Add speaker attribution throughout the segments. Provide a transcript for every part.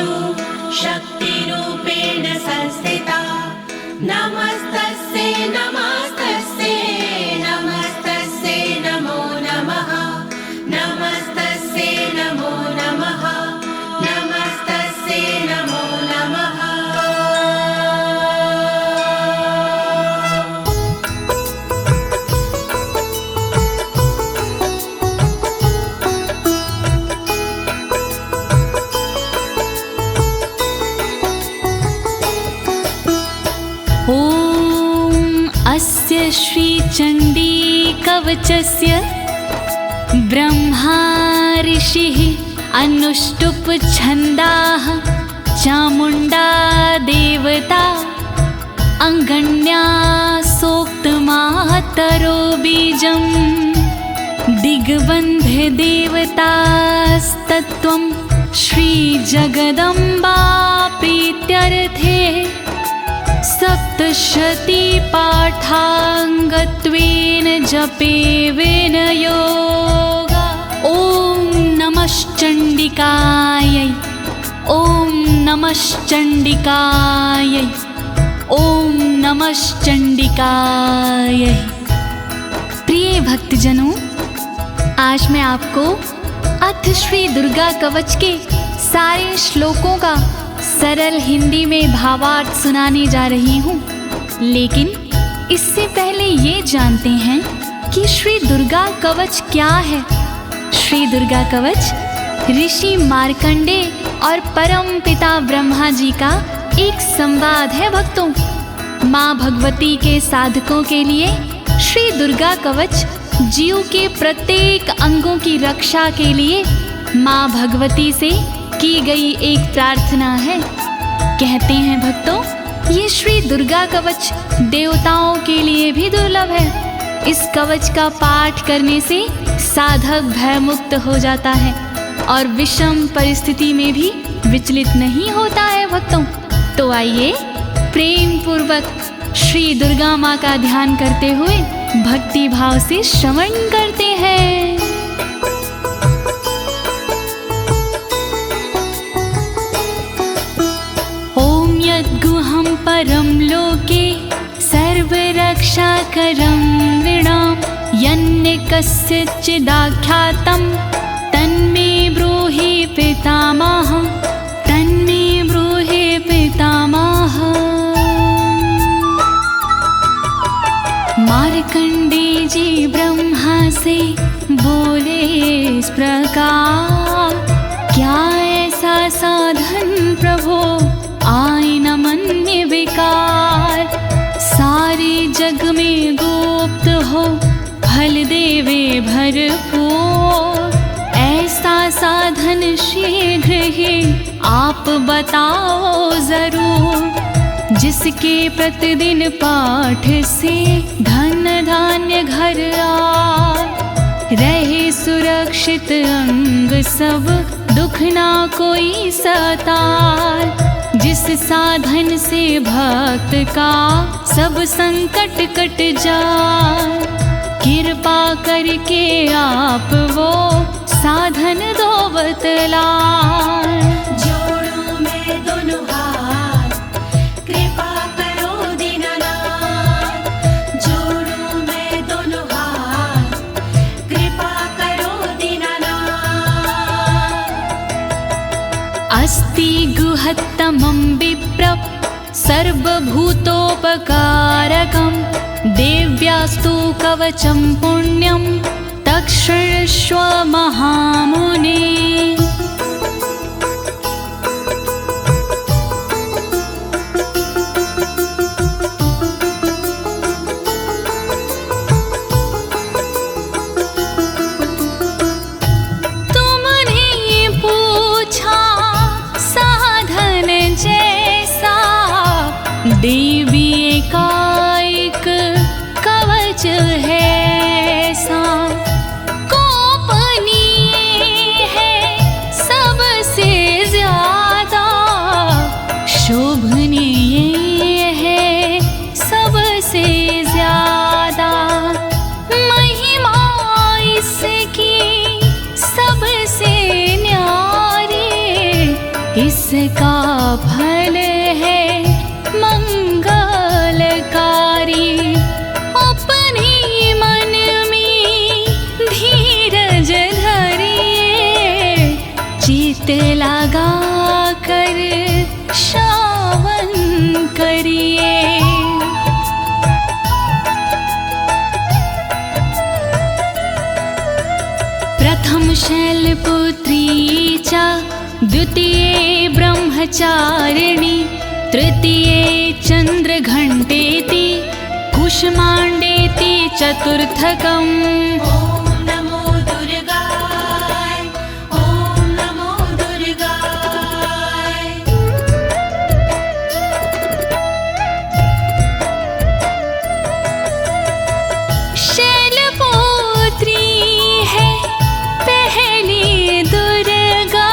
Speaker 1: सर्वेषु शक्तिरूपेण संस्थिता। नमस्तस्यै नमस्तस्यै नमस्तस्यै नमो नमः। नमस्तस्यै नमो नमः। नमस्तस्यै नमो नमः।
Speaker 2: अस्य श्रीचण्डी कवचस्य ब्रह्मा ऋषिः अनुष्टुप् छन्दाः चामुण्डा देवता अङ्गण्या सोक्तमातरो बीजं दिग्बन्धे देवतास्तत्त्वं श्रीजगदम्बा प्रीत्यर्थे सप्तशती पाठाङ्गत्वेन जपे विनयोगा। ॐ नमश्चण्डिकायै ॐ नमश्चण्डिकायै ॐ नमश्चण्डिकायै। प्रिय भक्तजनों, आज मैं आपको अथ श्री दुर्गा कवच के सारे श्लोकों का सरल हिंदी में भावार्थ सुनाने जा रही हूँ। लेकिन इससे पहले ये जानते हैं कि श्री दुर्गा कवच क्या है। श्री दुर्गा कवच ऋषि मार्कंडे और परम पिता ब्रह्मा जी का एक संवाद है भक्तों। माँ भगवती के साधकों के लिए श्री दुर्गा कवच जीव के प्रत्येक अंगों की रक्षा के लिए माँ भगवती से की गई एक प्रार्थना है। कहते हैं भक्तों, ये श्री दुर्गा कवच देवताओं के लिए भी दुर्लभ है। इस कवच का पाठ करने से साधक भयमुक्त हो जाता है और विषम परिस्थिति में भी विचलित नहीं होता है भक्तों। तो आइए प्रेम पूर्वक श्री दुर्गा माँ का ध्यान करते हुए भक्ति भाव से श्रवण करते हैं। गुहं परं लोके सर्वरक्षाकरं नृणां यन्ने कस्यचिदाख्यातं तन्मे ब्रूहि पितामह। तन्मे ब्रूहि पितामह। मार्कंडे जी ब्रह्मा से बोले इस प्रकार, क्या ऐसा साधन प्रभो आए न मन्य विकार। सारे जग में गुप्त हो फल देवे भरपूर। ऐसा साधन शीघ्र ही आप बताओ जरूर। जिसके प्रतिदिन पाठ से धन धान्य घर आए, रहे सुरक्षित अंग सब दुख ना कोई सताए। जिस साधन से भक्त का सब संकट कट जाए, कृपा करके आप वो साधन दो बतलाए।
Speaker 1: जोड़ूं मैं दोनों हाथ, कृपा करो दीनानाथ। जोड़ूं मैं दोनों हाथ, कृपा करो दीनानाथ।
Speaker 2: अस्ति गुहत्तमं विप्र सर्वभूतोपकारकं देव्यास्तु कवचं पुण्यं तक्षृष्व महामुने। देवी एकाएक कवच है सा, गोपनीय है इसका फल है मंगलकारी। अपने मन में धीरज धरिए, चित लगा कर श्रवण करिए। प्रथम शैलपुत्री च द्वितीये ब्रह्मचारिणी, तृतीये चन्द्रघण्टेति, कुष्माण्डेति चतुर्थकम्।
Speaker 1: ॐ नमो दुर्गाय, ॐ नमो दुर्गाय।
Speaker 2: शैलपुत्री है पहली दुर्गा,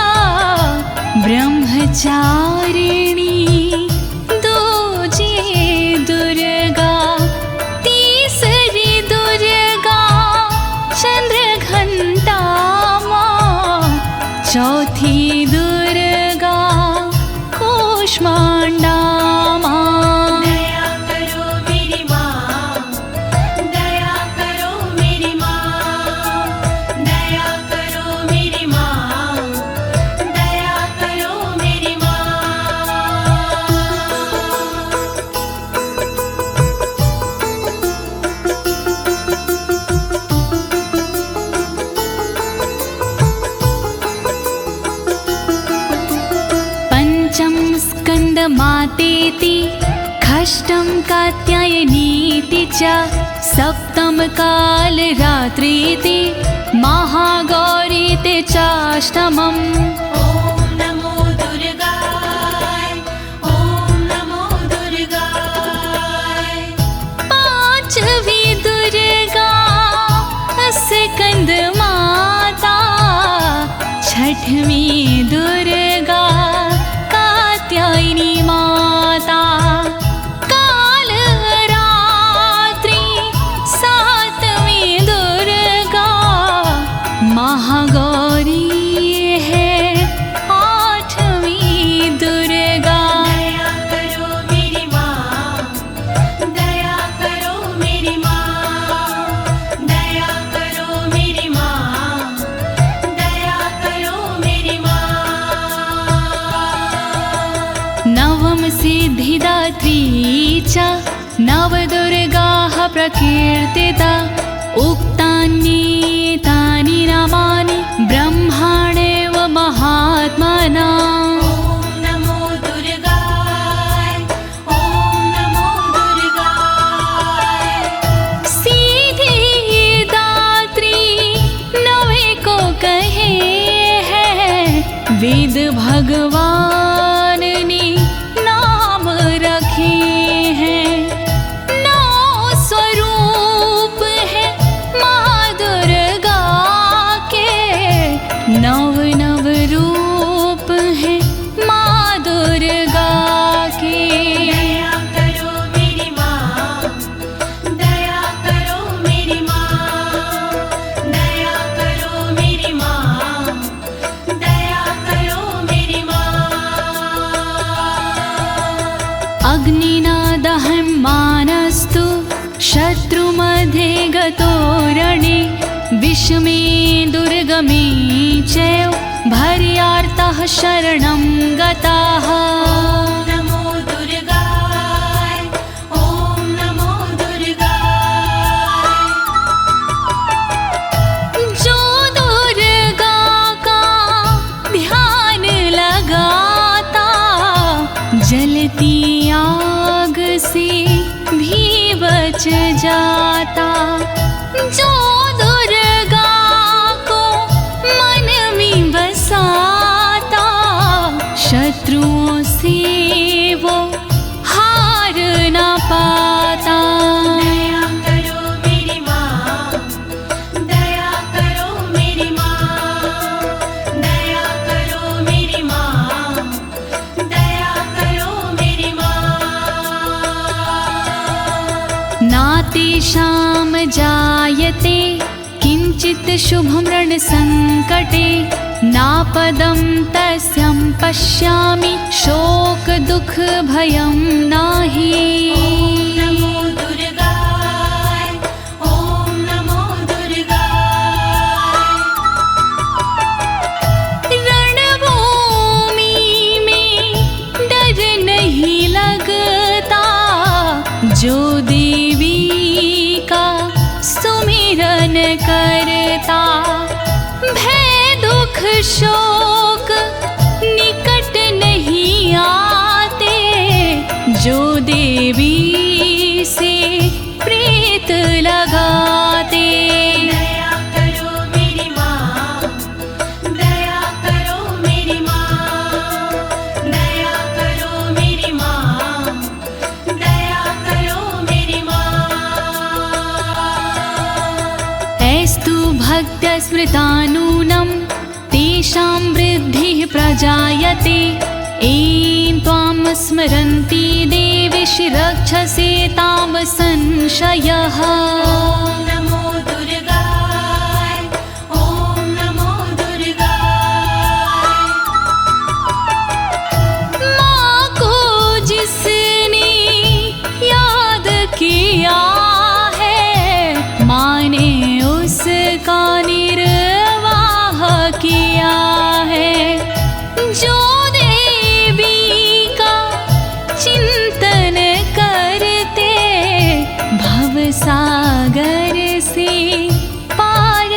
Speaker 2: ब्रह्मचारिणी दूजी दुर्गा, तीसरी दुर्गा चंद्रघंटा माँ, चौथी दुर्गा कूष्मांडा माँ।
Speaker 1: दया करो मेरी माँ, दया करो मेरी माँ, दया करो मेरी माँ, दया करो मेरी माँ।
Speaker 2: पंचम स्कंद मातेति, षष्ठम कात्यायनीति च, सप्तम काल रात्रीति, महागौरीति चाष्टमम्।
Speaker 1: ॐ नमो दुर्गाय, ॐ नमो दुर्गाय।
Speaker 2: पांचवी दुर्गा स्कंद माता, छठवीं दुर्गा कात्यायनी माता, काल रात्रि सातवीं दुर्गा महागौरी है, आठवीं दुर्गा।
Speaker 1: दया करो मेरी माँ, दया करो मेरी माँ, दया करो मेरी माँ, दया करो मेरी माँ।
Speaker 2: नवम सिद्धिदात्री च, नवदुर्गाः प्रकीर्तिता, उक्तान्येतानि नामानि ब्रह्माणेव महात्मना।
Speaker 1: ॐ नमो दुर्गाय, ॐ नमो दुर्गाय।
Speaker 2: सिद्धिदात्री नवे को कहे हैं, वेद भगवान ने नाम रखे हैं। नौ स्वरूप है माँ दुर्गा के, नव नव रूप है माँ दुर्गा के।
Speaker 1: दया करो मेरी माँ, दया करो मेरी माँ, दया करो मेरी माँ, दया करो मेरी माँ।
Speaker 2: अग्निना दह्यमानस्तु शत्रुमध्ये गतो रणे, विषमे दुर्गमे चैव भर्यार्तः शरणं गताः।
Speaker 1: ॐ नमो दुर्गाय, ॐ नमो दुर्गाय।
Speaker 2: जो दुर्गा का ध्यान लगाता, जलती आग से भी बच जाता। जो दुर्गा को मन में बसाता, शत्रुओं से वो हार न पाता।
Speaker 1: दया करो मेरी माँ, दया करो मेरी माँ, दया करो मेरी माँ, दया करो मेरी माँ।
Speaker 2: नातेषां जायते किञ्चित् शुभं रणसङ्कटे, नापदं तस्यं पश्यामि शोक दुख भयं नाही।
Speaker 1: नमो दुर्गाय, ओम नमो दुर्गाय।
Speaker 2: रणभूमि में डर नहीं लगता, जो देवी का सुमिरन करता। भय दुख शोक निकट नहीं आते, जो देवी से प्रीत लगाते।
Speaker 1: दया करो मेरी माँ, दया करो मेरी माँ, दया करो मेरी माँ, दया करो मेरी माँ।
Speaker 2: ऐस्तु भक्तस्मृतानूनं तेषां वृद्धिः प्रजायते। ऐं त्वां स्मरन्ति देवीशि रक्षसे तां संशयः।
Speaker 1: ओम नमो दुर्गाय, ओम नमो दुर्गाय।
Speaker 2: माँ को जिसने याद किया है, माँ ने उसका निर्वाह किया है। जो देवी का चिंतन करते, भवसागर से पार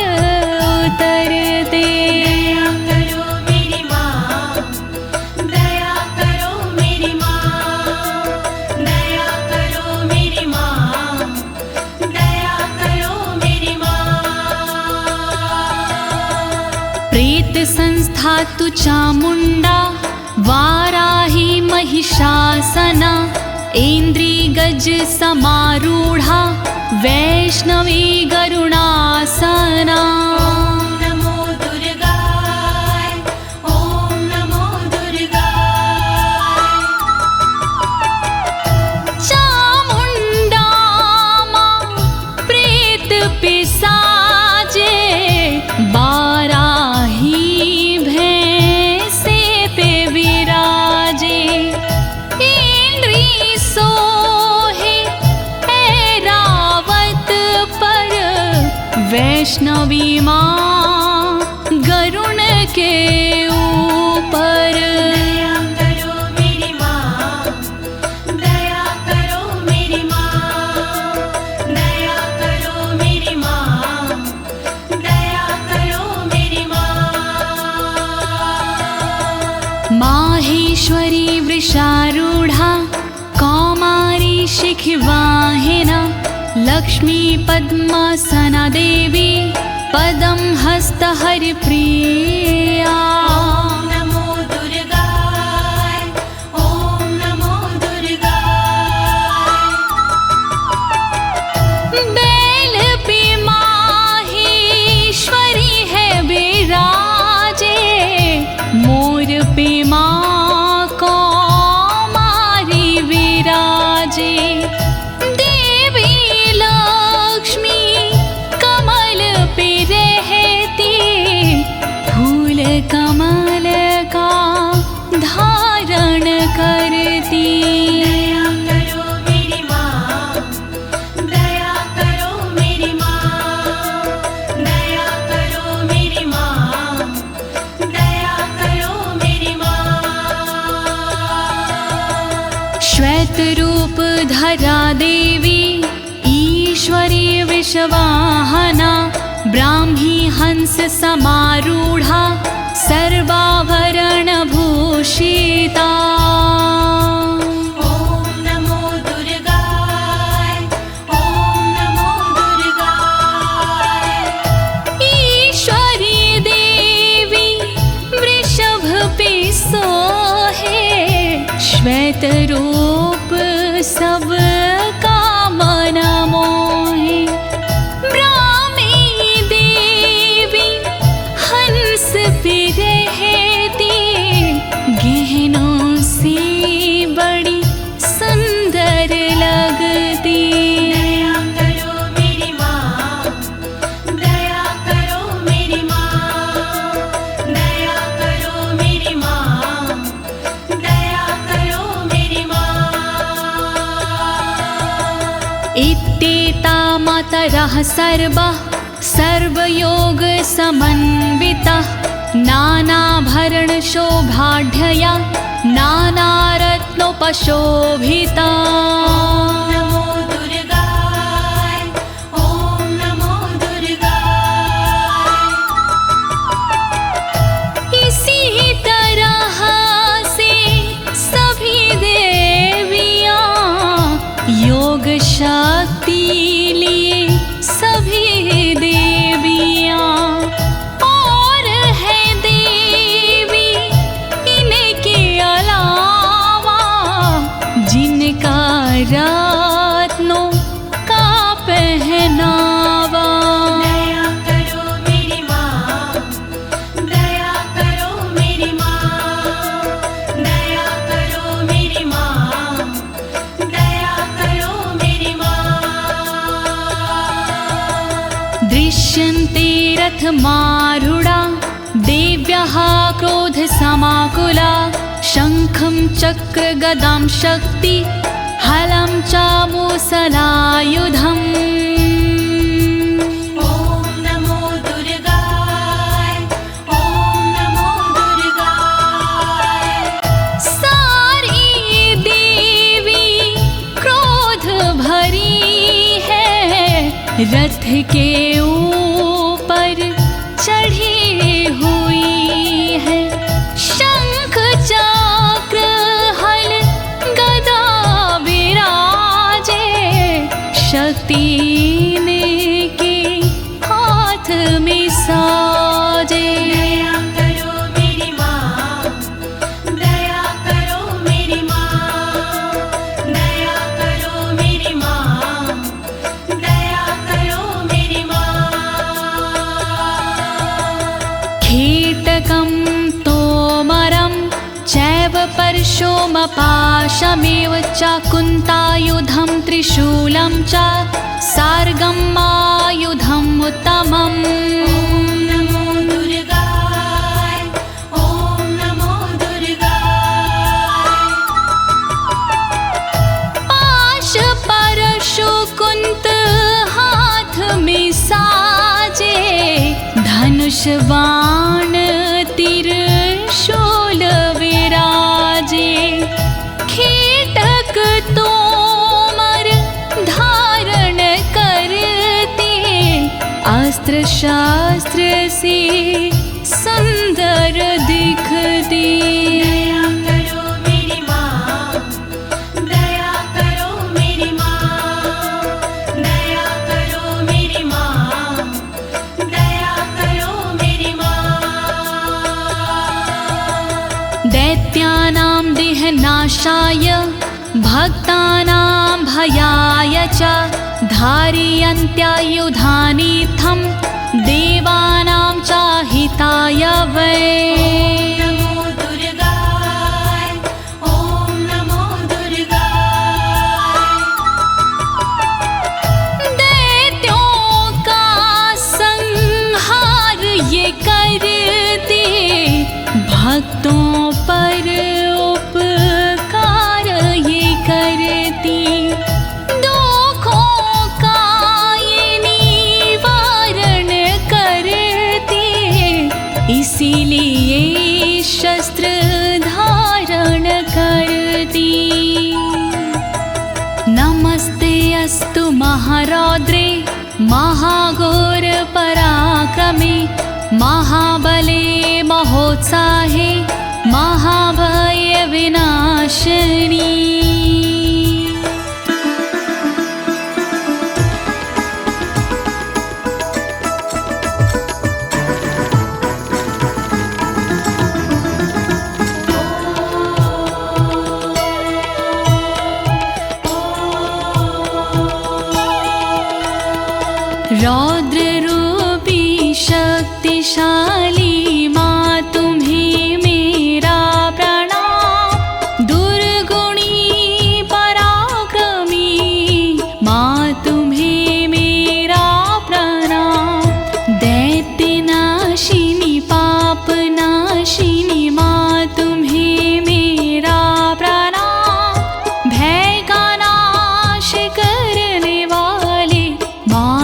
Speaker 2: उतरते।
Speaker 1: दया करो मेरी माँ, दया करो मेरी माँ, दया करो मेरी माँ, दया करो मेरी माँ।
Speaker 2: प्रेत संस्था तु चामुंडा, वाराही महिषासना। ऐन्द्री गज समारूढ़ा, वैष्णवी गरुणासना।
Speaker 1: ओम नमो दुर्गाय, ओम नमो दुर्गाय।
Speaker 2: चामुंडा माँ प्रेत पिसाजे, बाराही भैंसे पे विराजे। इंद्री सोहे ऐरावत पर, वैष्णवी माँ गरुण के ऊपर।
Speaker 1: दया करो मेरी माँ, दया करो मेरी माँ, दया करो मेरी माँ, दया करो मेरी माँ।
Speaker 2: माहेश्वरी वृषारूढ़ा, कौमारी शिखिवाहिना। लक्ष्मी पद्मासना देवी, पदं हस्त हरिप्रिया।
Speaker 1: ओम नमो दुर्गाय, ओम नमो दुर्गाय।
Speaker 2: बैल पे माहेश्वरी है विराजे, मोर पे माँ कौमारी विराजे। देवी लक्ष्मी कमल पे रहती, फूल कमल का धारण करती।
Speaker 1: दया करो मेरी माँ, दया करो मेरी माँ, दया करो मेरी माँ, दया करो मेरी माँ।
Speaker 2: श्वेत रूप धरा देवी, ईश्वरी विश्ववाहना। ब्राह्मी हंस समारूढ़ा, सर्वाभरण भूषिता।
Speaker 1: ओम नमो दुर्गाय, ओम नमो दुर्गाय।
Speaker 2: ईश्वरी देवी वृषभ पे सोहे, श्वेत रूप सब का मन मोहे। ब्राह्मी देवी हंस पे रहती, गहनों से बड़ी सुंदर लगती।
Speaker 1: दया करो मेरी माँ, दया करो मेरी माँ, दया
Speaker 2: मातरः सर्वः सर्वयोग समन्वितः नानाभरणशोभाढ्यया नानारत्नोपशोभिता।
Speaker 1: नमो दुर्गाय ॐ नमो दुर्गाय।
Speaker 2: इसी तरह से सभी देवियां योग शक्ति लिए सभी देवियां और है देवी इनके अलावा जिनका रत्नों का पहनावा।
Speaker 1: दया करो मेरी माँ, दया करो मेरी माँ, दया करो मेरी माँ, दया करो मेरी माँ।
Speaker 2: दृश्यन्ते रथमारूढा देव्यः क्रोधसमाकुला शङ्खं चक्रगदां शक्ति हलं च मुसलायुधम्।
Speaker 1: ॐ नमो दुर्गाय ॐ नमो दुर्गाय।
Speaker 2: सारी देवी क्रोध भरी है रथ के ऊपर चढ़ी हुई है। शंख चक्र हल गदा विराजे शक्ति इनके हाथ में साजे।
Speaker 1: दया करो मेरी माँ, दया करो मेरी माँ, दया करो मेरी माँ, दया करो मेरी माँ।
Speaker 2: कीटकं तोमरं चैव परशुमपाशमेव च कुन्तायुधं त्रिशूलं च सार्गमायुधम् उत्तमम्।
Speaker 1: नमो दुर्गाय ॐ नमो दुर्गाय।
Speaker 2: पाश परशु कुंत हाथ में साजे धनुष बाण त्रिशूल विराजे। कीटक तोमर धारण करते अस्त्र शास्त्र से सुंदर दिखते।
Speaker 1: दया करो मेरी माँ, दया करो मेरी माँ, दया करो मेरी माँ, दया करो मेरी माँ।
Speaker 2: दैत्यानां देहनाशाय भक्तानां भयाय च धारयन्त्यायुधानीथं देवानां च हिताय वै।
Speaker 1: नमो दुर्गाय ॐ नमो दुर्गाय।
Speaker 2: दैत्यों का संहार ये करते भक्तों पर उपकार ये करती। दुखों का ये निवारण करती इसीलिए शस्त्र धारण करती। नमस्ते अस्तु महारौद्रे महाघोर पराक्रमे महाबले महोत्साहे महाभय विनाशिनी। रौद्र रूपी शक्तिशाली माँ तुम्हें मेरा प्रणाम। दुर्गुणी पराक्रमी माँ तुम्हें मेरा प्रणाम। दैत्यनाशिनी पापनाशिनी माँ तुम्हें मेरा प्रणाम। भय का नाश करने वाले माँ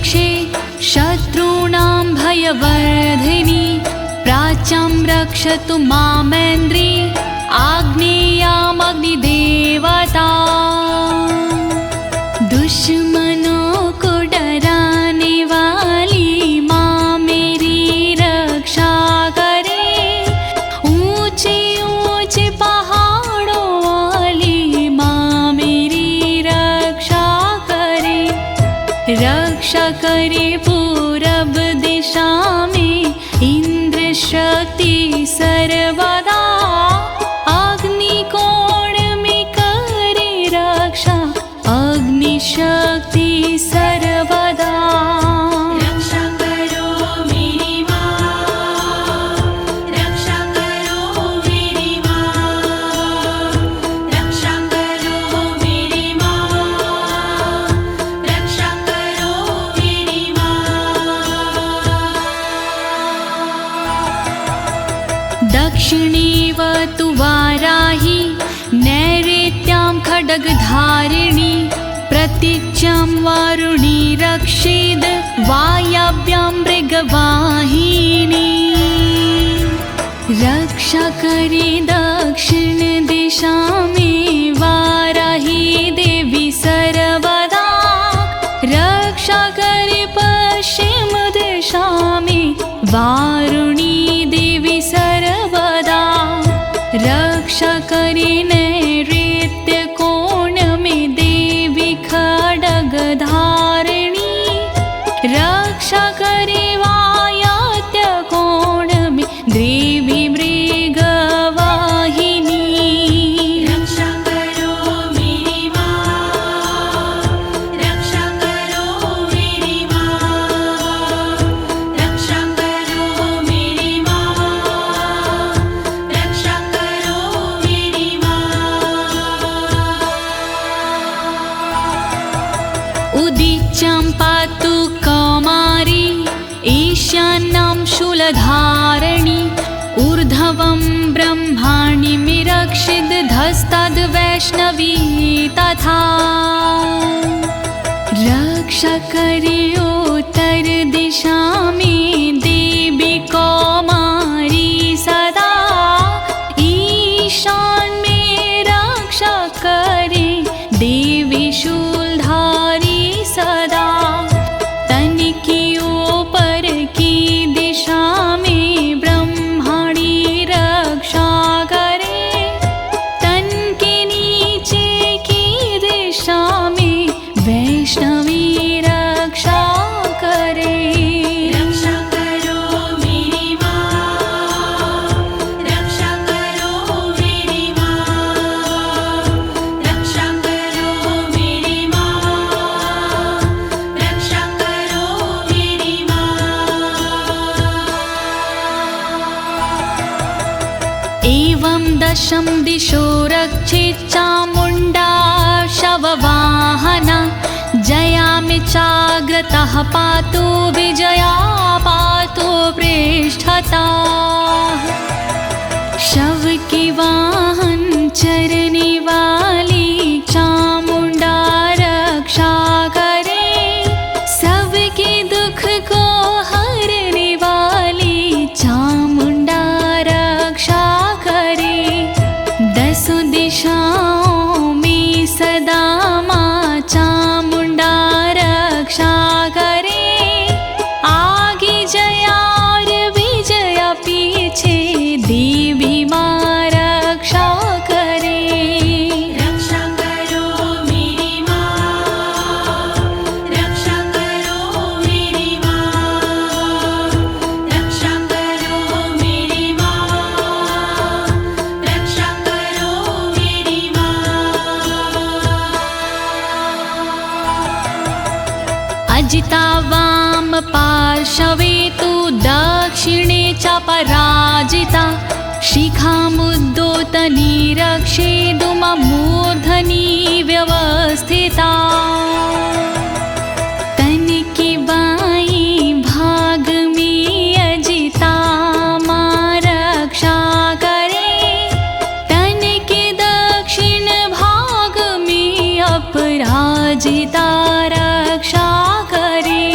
Speaker 2: रक्षे शत्रूणां भयवर्धिनी प्राच्यां रक्षतु मामेन्द्री आग्नेयामग्निदेवता दुश्मनों को डराने वाली माँ मेरी रक्षा करे ऊंचे ऊंचे पहाड़ों वाली माँ मेरी रक्षा करे पूरब दिशा में इंद्र शक्ति सर्वदा अग्निकोण में करे रक्षा अग्नि शक्ति सर्वदा
Speaker 1: रक्षा करो मेरी माँ, रक्षा करो मेरी माँ, रक्षा करो मेरी माँ, रक्षा करो मेरी माँ।
Speaker 2: दक्षिणेवतु वाराही नैऋत्यां खड्गधारिणी प्रतीच्यां वारुणी रक्षेद् वायव्यां मृगवाहिनी रक्षा करे दक्षिण दिशा में वाराही देवी सर्वदा रक्षा करे पश्चिम दिशा में वारुणी देवी सर्वदा रक्षा करे नैऋत्य कोण में देवी खड्गधारिणी रक्षा करे वायव्य कोण में देवी मृगवाहिनी
Speaker 1: रक्षा करो मेरी माँ, रक्षा करो मेरी माँ, रक्षा करो मेरी माँ, रक्षा करो मेरी माँ।
Speaker 2: उदीच्यां पातु कौमारी ईशान्यां शूलधारिणी ऊर्ध्वं ब्रह्माणि रक्षिद् धस्ताद् वैष्णवी तथा रक्षा करे उत्तर दिशा में देवी कौमारी सदा ईशान में रक्षा करे देवी शूलधारी सदा तन की ऊपर की दिशा में ब्रह्माणी रक्षा करे तन के नीचे की दिशा में वैष्णवी रक्षा करे
Speaker 1: रक्षा करो मेरी माँ, रक्षा करो मेरी माँ, रक्षा करो मेरी माँ, रक्षा करो मेरी माँ।
Speaker 2: एवं दशम दिशो रक्षेत् चामुण्डा शववाहना जयामि चाग्रतः पातु विजया पातु पृष्ठता शव के वाहन चरने वाली चामुण्डा रक्षा करे सबके दुख को हरने वाली चामुण्डा रक्षा करे दसों दिशाओं में सदा माँ चामुण्डा रक्षा करे आगे जया और विजया पीछे देवी माँ रक्षा करे
Speaker 1: रक्षा करो मेरी माँ, रक्षा करो मेरी माँ, रक्षा करो मेरी माँ, रक्षा करो मेरी माँ।
Speaker 2: अजिता वाम पार्श्वे तु दक्षिणे च पराजिता शिखामुद्दोतनी रक्षेदुममूर्धनि व्यवस्थिता तन के बाईं भाग में अजिता माँ रक्षा करे तन के दक्षिण भाग में अपराजिता रक्षा करे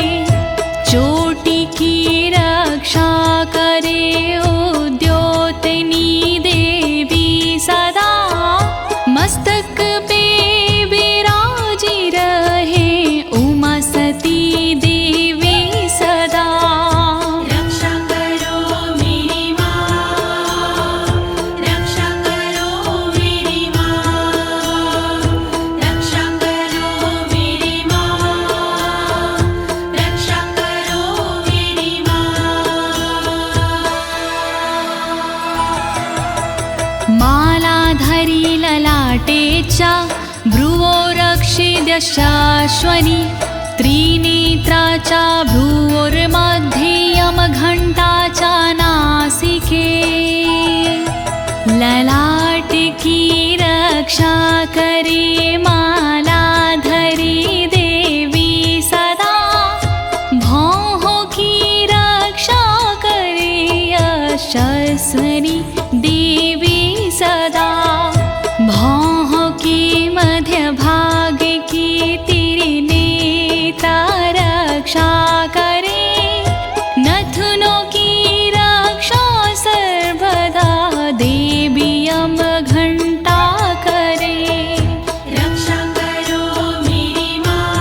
Speaker 2: ललाटे च भ्रुवो रक्षिद्यशाश्वनी त्रिनेत्रा च भ्रुवोर्मध्ये यमघण्टा च नासिके ललाट की रक्षा करे मालाधरी देवी सदा भौह की रक्षा करे यशस्विनी देवी सदा भौह की मध्य भाग की त्रिनेत्रा रक्षा करे नथुनों की रक्षा सर्वदा देवी यमघण्टा करे
Speaker 1: रक्षा करो मेरी माँ,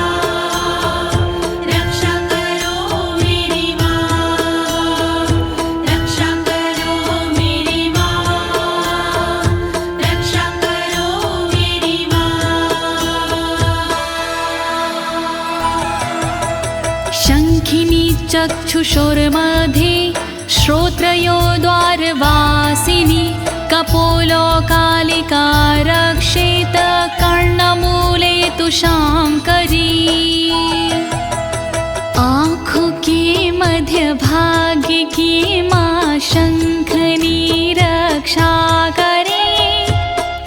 Speaker 1: रक्षा करो मेरी माँ, रक्षा करो मेरी माँ, रक्षा करो मेरी माँ।
Speaker 2: शङ्खिनी चक्षुषोर्मध्ये श्रोत्रयो द्वारवासिनी कपोलो कालिका रक्षेत कर्णमूले तु शाङ्करी आँखों के मध्य भाग की माँ शंखनी रक्षा करे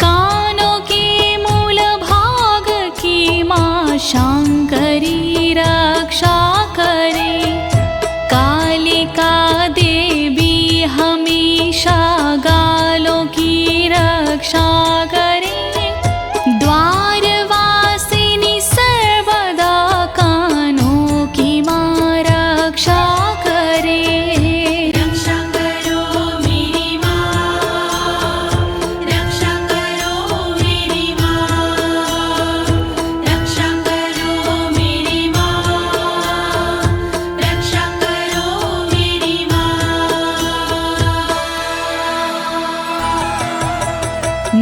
Speaker 2: कानों के मूल भाग की माँ शंकरी रक्षा करे कालिका देवी हमेशा गालों की रक्षा करे द्वारवासिनी सर्वदा कानों की माँ रक्षा करे
Speaker 1: रक्षा करो मेरी माँ, रक्षा करो मेरी माँ, रक्षा करो मेरी माँ, रक्षा करो मेरी माँ।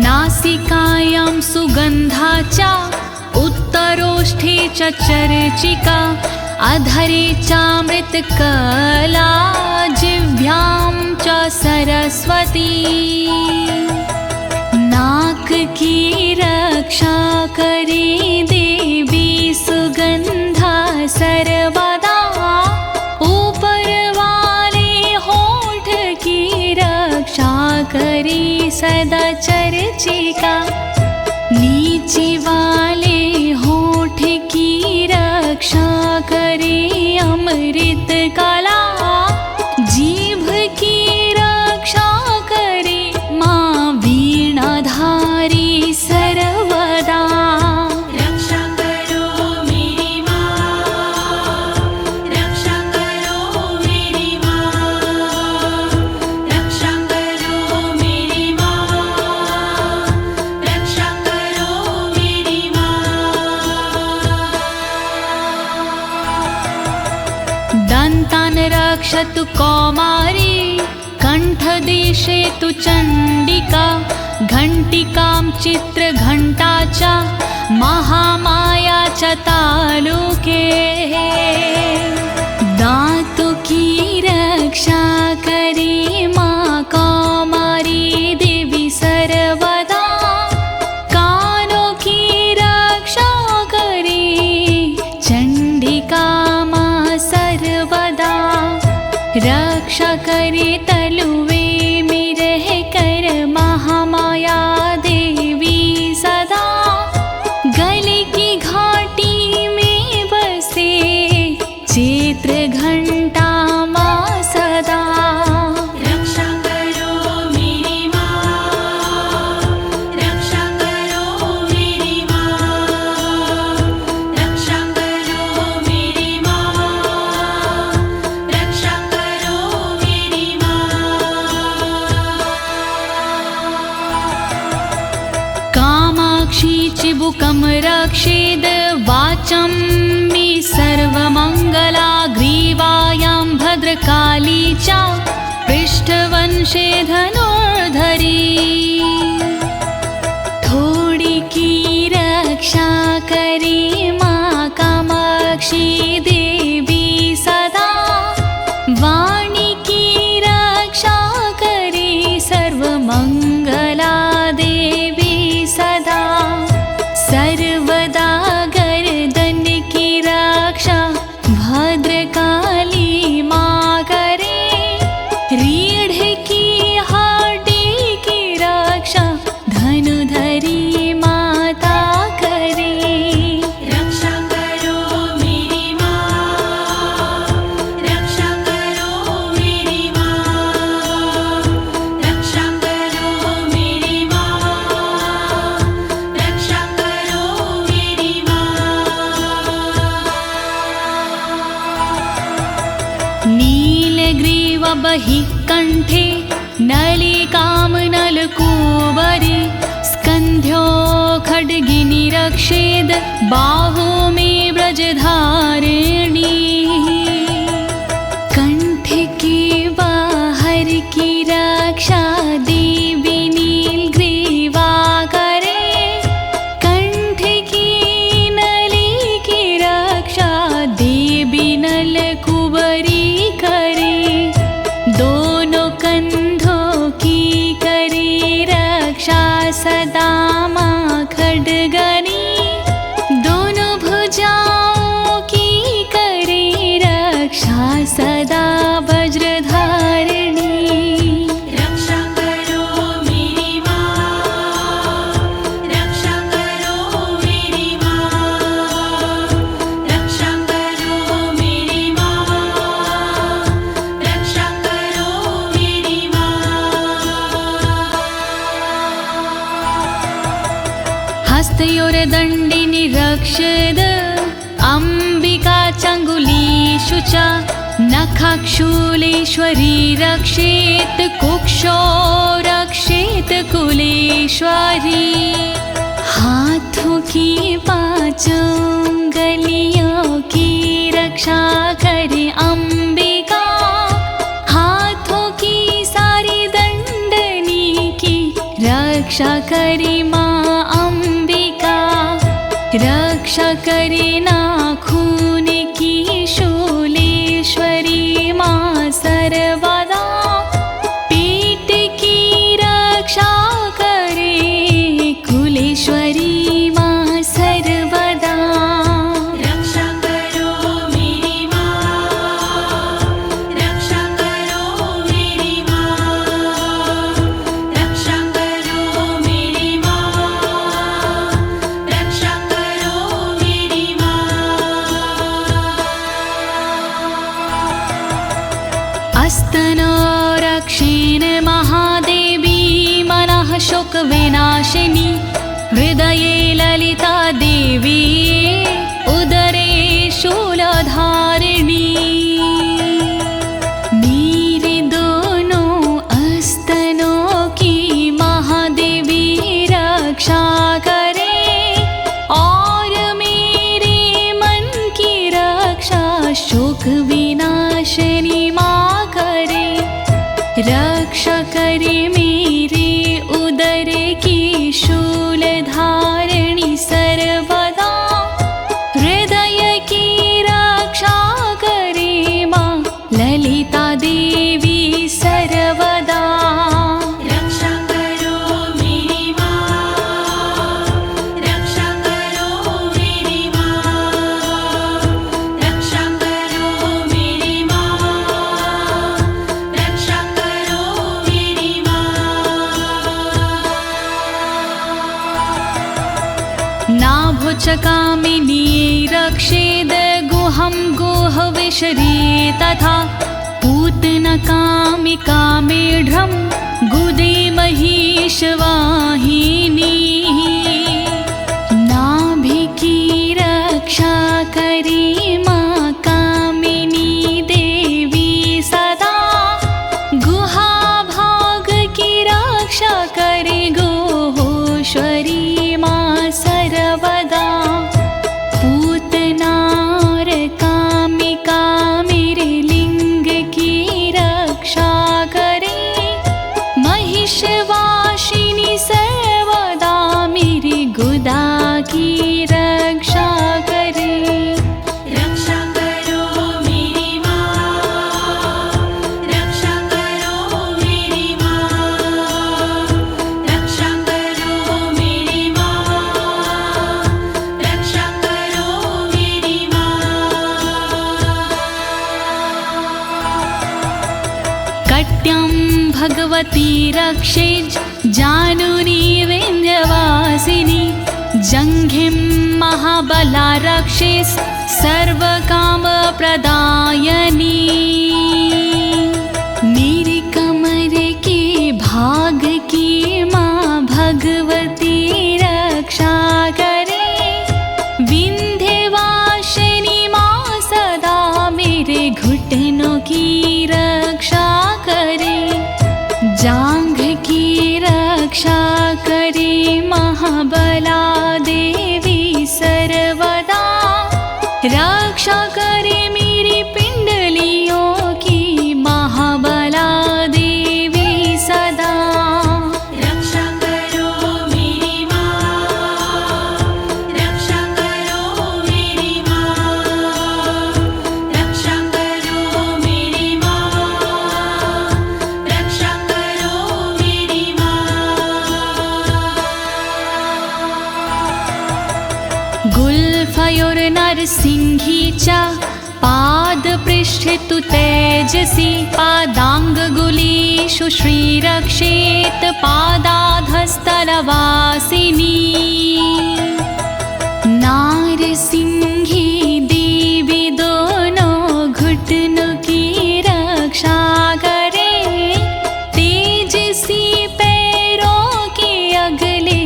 Speaker 2: नासिकायां सुगन्धा च उत्तरोष्ठे च चर्चिका अधरे चामृतकला जिह्वां च सरस्वती नाक की रक्षा करे देवी सुगंधा सर्वदा ऊपर वाले होठ की रक्षा करे सदा चर्चिका नीचे वाले होठ की रक्षा करे अमृत कला जीभ की रक्षा करे माँ वीणाधारी सर्वदा
Speaker 1: रक्षा करो मेरी माँ, रक्षा करो मेरी माँ, रक्षा करो मेरी माँ, रक्षा करो मेरी माँ।
Speaker 2: दन्तान् रक्षतु कौमारी कण्ठदेशे तु चण्डिका घण्टिकां चित्रघण्टा च महामाया च तालुके दातु की रक्षा करे माँ कौमारी देवी सर्वदा कानों की रक्षा करे चण्डिका माँ सर्वदा रक्षा करे तलुवे में रह कर महामाया देवी सदा गले की घाटी में बसे चित्र घंटा माँ सदा
Speaker 1: रक्षा करो मेरी माँ, रक्षा करो मेरी माँ, रक्षा करो मेरी माँ, रक्षा करो मेरी माँ।
Speaker 2: कामाक्षी चिबुकं रक्षेद वाचं मे सर्वमङ्गला ग्रीवायां भद्रकाली च पृष्ठवंशे धनुर्धरी थोड़ी की रक्षा करे माँ कामाक्षी देवी सदा वाणी की रक्षा करे सर्वमंगला देवी सदा बहि कंठे नलिकां नलकूबरी स्कन्ध्यो खड्गिनी रक्षेद बाहु मे ब्रजधारिणी कंठ के बाहर की रक्षा देवी नीलग्रीवा करे कंठ की नली की रक्षा देवी नलकूबरी करे दोनों कंधों की करे रक्षा सदा माँ खड्गनी दोनों भुजाओं की करे रक्षा सदा वज्रधारिणी
Speaker 1: रक्षा करो मेरी माँ, रक्षा करो मेरी माँ, रक्षा करो मेरी माँ, रक्षा करो मेरी माँ।
Speaker 2: हस्तयोर्दण्डिनी रक्षद अम्बिका चङ्गुलीषु च नखाक्षूलेश्वरी रक्षेत कुक्षो रक्षेत कुलेश्वरी हाथों की पांचों उंगलियों की रक्षा करे अम्बिका हाथों की सारी दंडनी की रक्षा करे माँ अम्बिका रक्षा करे नाखून की शूलेश्वरी माँ सर्वदा पेट की रक्षा करे कुलेश्वरी माँ सर्वदा
Speaker 1: रक्षा करो मेरी माँ, रक्षा करो मेरी माँ, रक्षा करो मेरी माँ, रक्षा करो मेरी माँ।
Speaker 2: अस्तनो रक्षेण महादेवी मनः शोकविनाशिनी हृदये ललिता देवी उदरे शूलधारिणी मेरे दोनों अस्तनों की महादेवी रक्षा करे और मेरे मन की रक्षा शोक विनाशिनी माँ करे रक्षा करे मेरे उदर की शूलधारिणी सर्वदा हृदय की रक्षा करे माँ ललिता देवी सर्वदा
Speaker 1: रक्षा करो मेरी माँ, रक्षा करो मेरी माँ, रक्षा करो मेरी माँ, रक्षा करो मेरी माँ।
Speaker 2: नाभुचकामिनी रक्षेद गुहं गुहविशरी तथा पूतनकामिका मेढ्रं गुदे महिषवाहिनी नाभि की रक्षा करे माँ कामिनी देवी सदा गुहा भाग की रक्षा करे गोहोश्वरी माँ सर्वदा पूतनार कामिका मेरे लिंग की रक्षा करे महिषवासिनी सर्वदा मेरी गुदा की रक्षा करे
Speaker 1: रक्षा करो मेरी माँ, रक्षा करो मेरी माँ, रक्षा करो मेरी माँ, रक्षा करो मेरी माँ।
Speaker 2: कट्यं भगवती रक्षेज जानुनी विन्ध्यवासिनी जङ्घिं महाबला रक्षेस् सर्वकामप्रदायिनी मेरे कमर के भाग की माँ भगवती रक्षा करे विन्ध्यवासिनी माँ सदा मेरे घुटनों की रक्षा महाबला देवी सर्वदा, रक्षा करे मेरी पिंडलियों की महाबला देवी सदा।
Speaker 1: रक्षा करो मेरी माँ, रक्षा करो मेरी माँ, रक्षा करो मेरी माँ, रक्षा करो मेरी माँ।
Speaker 2: गुल्फयोर्नरसिंहीचा पादपृष्ठे तु तेजसि, पादाङ्गुलीषु श्रीरक्षेत् पादाधस्तलवासिनी। नारसिंही देवी दोनों घुटनों की रक्षा करे, तेजसी पैरों के अगले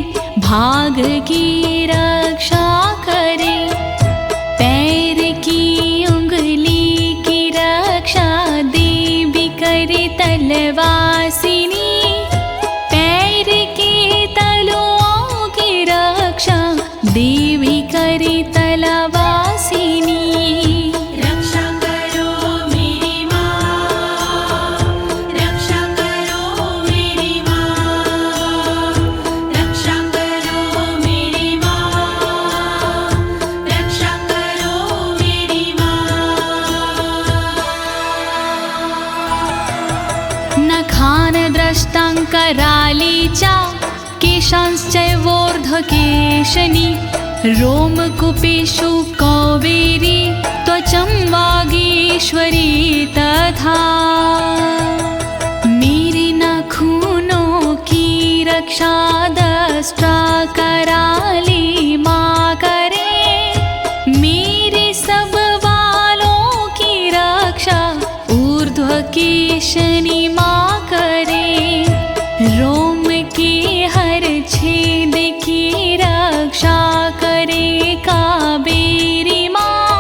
Speaker 2: भाग की रक्षा करे। पैर की उंगली की रक्षा देवी करे तलवासिनी, पैर के तलुओं की रक्षा देवी करे तलवासिनी।
Speaker 1: रक्षा करो मेरी माँ, रक्षा करो मेरी माँ, रक्षा करो मेरी माँ, रक्षा करो मेरी माँ।
Speaker 2: नखानद्रष्टाङ्करालीचा केशांश्चैवोर्ध्वकेशनी, रोमकूपेषु कौवेरी त्वचं वागीश्वरी तथा। मेरे नाखूनों की रक्षा दष्टा कराली माँ करे, मेरे सब बालों की रक्षा ऊर्ध्वकेशनी माँ करे। रोम के हर छेद की रक्षा करे कावेरी माँ,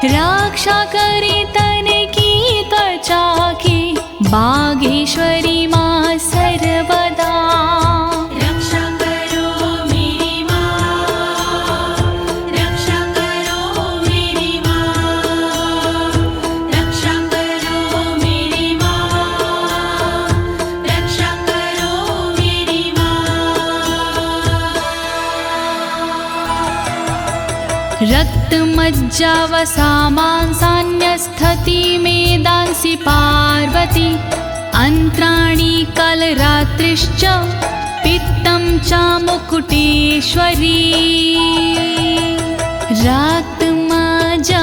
Speaker 2: रक्षा करे तन की त्वचा की बागेश्वरी माँ सर्वदा।
Speaker 1: रक्षा करो मेरी माँ, रक्षा करो मेरी माँ, रक्षा करो मेरी माँ, रक्षा करो मेरी माँ।
Speaker 2: रक्तमज्जावसामांसान्यस्थति मेदांसि पार्वती, अन्त्राणि कलरात्रिश्च पित्तं च मुकुटेश्वरी।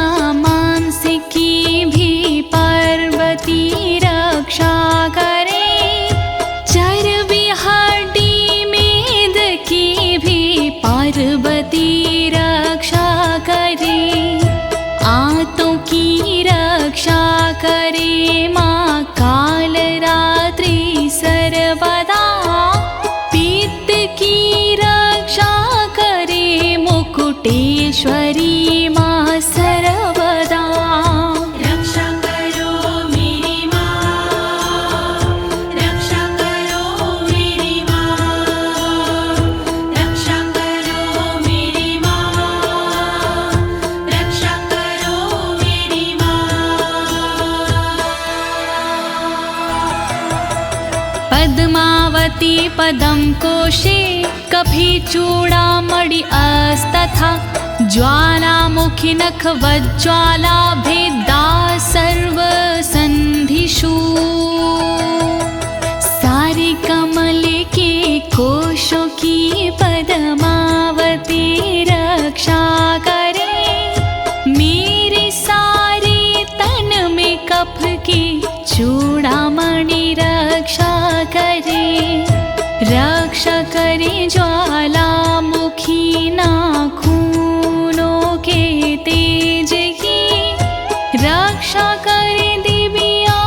Speaker 2: रक्तमज्जामांसिकी भी पार्वती रक्षा करे, चर्बी हड्डी मेद की भी पार्वती रक्षा करे। आंतों की रक्षा करे माँ कालरात्रि सर्वदा, पित्त की रक्षा करे मुकुटेश्वरी माँ सर्वदा।
Speaker 1: रक्षा करो मेरी माँ, रक्षा करो मेरी माँ, रक्षा करो मेरी माँ, रक्षा करो मेरी माँ।
Speaker 2: पद्मावती पदं कोशे कफीचूडामणि अस्तथा, ज्वालामुखी नखवज्ज्वाला भेदा सर्वसन्धिषु। सारे कमल के कोशों की पद्मावती रक्षा करे, मेरे सारे तन में कफ की चूड़ामणि रक्षा करे। रक्षा करे ज्वालामुखी नाखूनों के तेज की, रक्षा करे दिव्या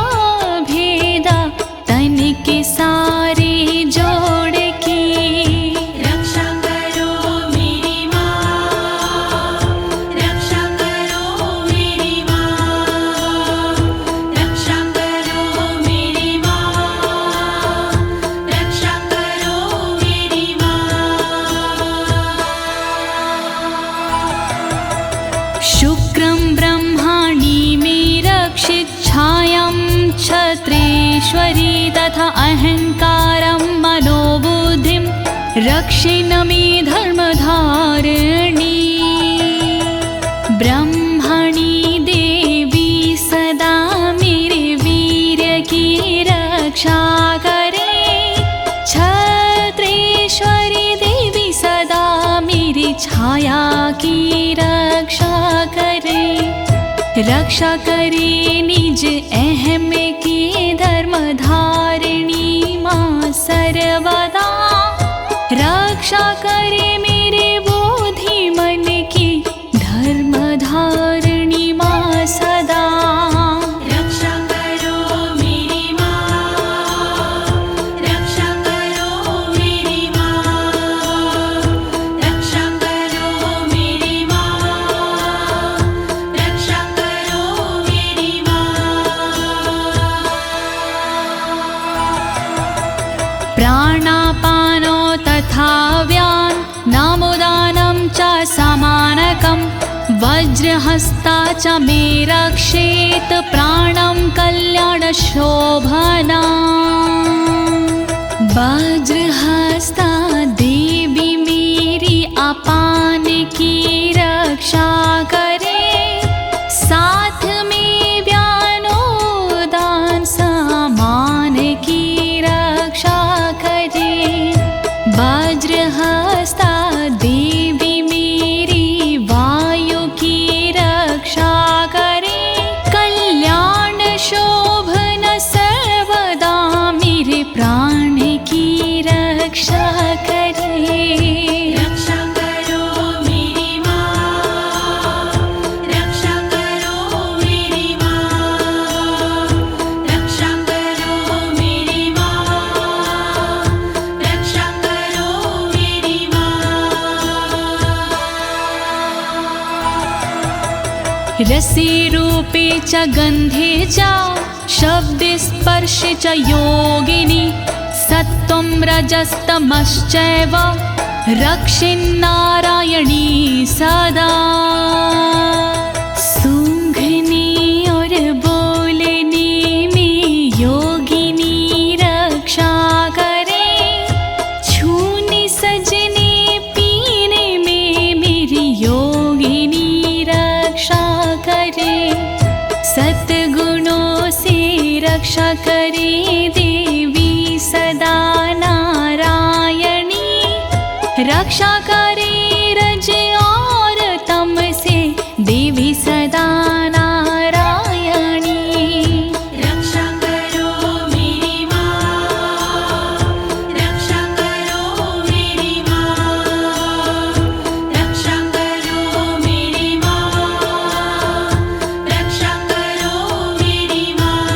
Speaker 2: भेदा तन के सारे जोड़ की।
Speaker 1: रक्षा करो मेरी माँ, रक्षा करो मेरी माँ, रक्षा करो मेरी माँ, रक्षा करो मेरी माँ।
Speaker 2: क्षत्रेश्वरी तथा अहंकारं मनोबुद्धिं रक्षिणमि धर्मधारिणी ब्रह्मणि देवी सदा मेरे वीर्य की रक्षा करे। क्षत्रेश्वरी देवी सदा मेरी छाया की रक्षा करे। रक्षा करे निज अहम की धर्मधारिणी माँ सर्वदा। रक्षा करे मेरे बोधि मन की धर्मधारिणी माँ सदा।
Speaker 1: रक्षा करो मेरी माँ, रक्षा करो मेरी माँ, रक्षा करो मेरी माँ, रक्षा करो मेरी माँ।
Speaker 2: प्राणापानो तथा व्यान नामोदानं च समानकं वज्रहस्ता च मे रक्षेत प्राणं कल्याणशोभना। वज्रहस्ता देवी मेरी अपान की रक्षा करे। साथ में व्यानोदान समान की रक्षा करे। वज्रहस्ता देवी मेरी वायु की रक्षा करे। कल्याण शोभन सर्वदा मेरे प्राण की रक्षा करे।
Speaker 1: रक्षा करो मेरी माँ, रक्षा करो मेरी माँ, रक्षा करो मेरी माँ, रक्षा करो मेरी माँ।
Speaker 2: रसे रूपे च गन्धे च शब्दे स्पर्शे च योगिनी सत्त्वं रजस्तमश्चैव रक्षिन्नारायणी सदा। सूंघने और बोलने में योगिनी रक्षा करे। छूने सजने पीने में मेरी योगिनी रक्षा करे। सद्गुणों से रक्षा करे देवी सदा नारायणी। रक्षा करे रज और तम से देवी सदा नारायणी।
Speaker 1: रक्षा करो मेरी माँ, रक्षा करो मेरी माँ, रक्षा करो मेरी माँ, रक्षा करो मेरी माँ।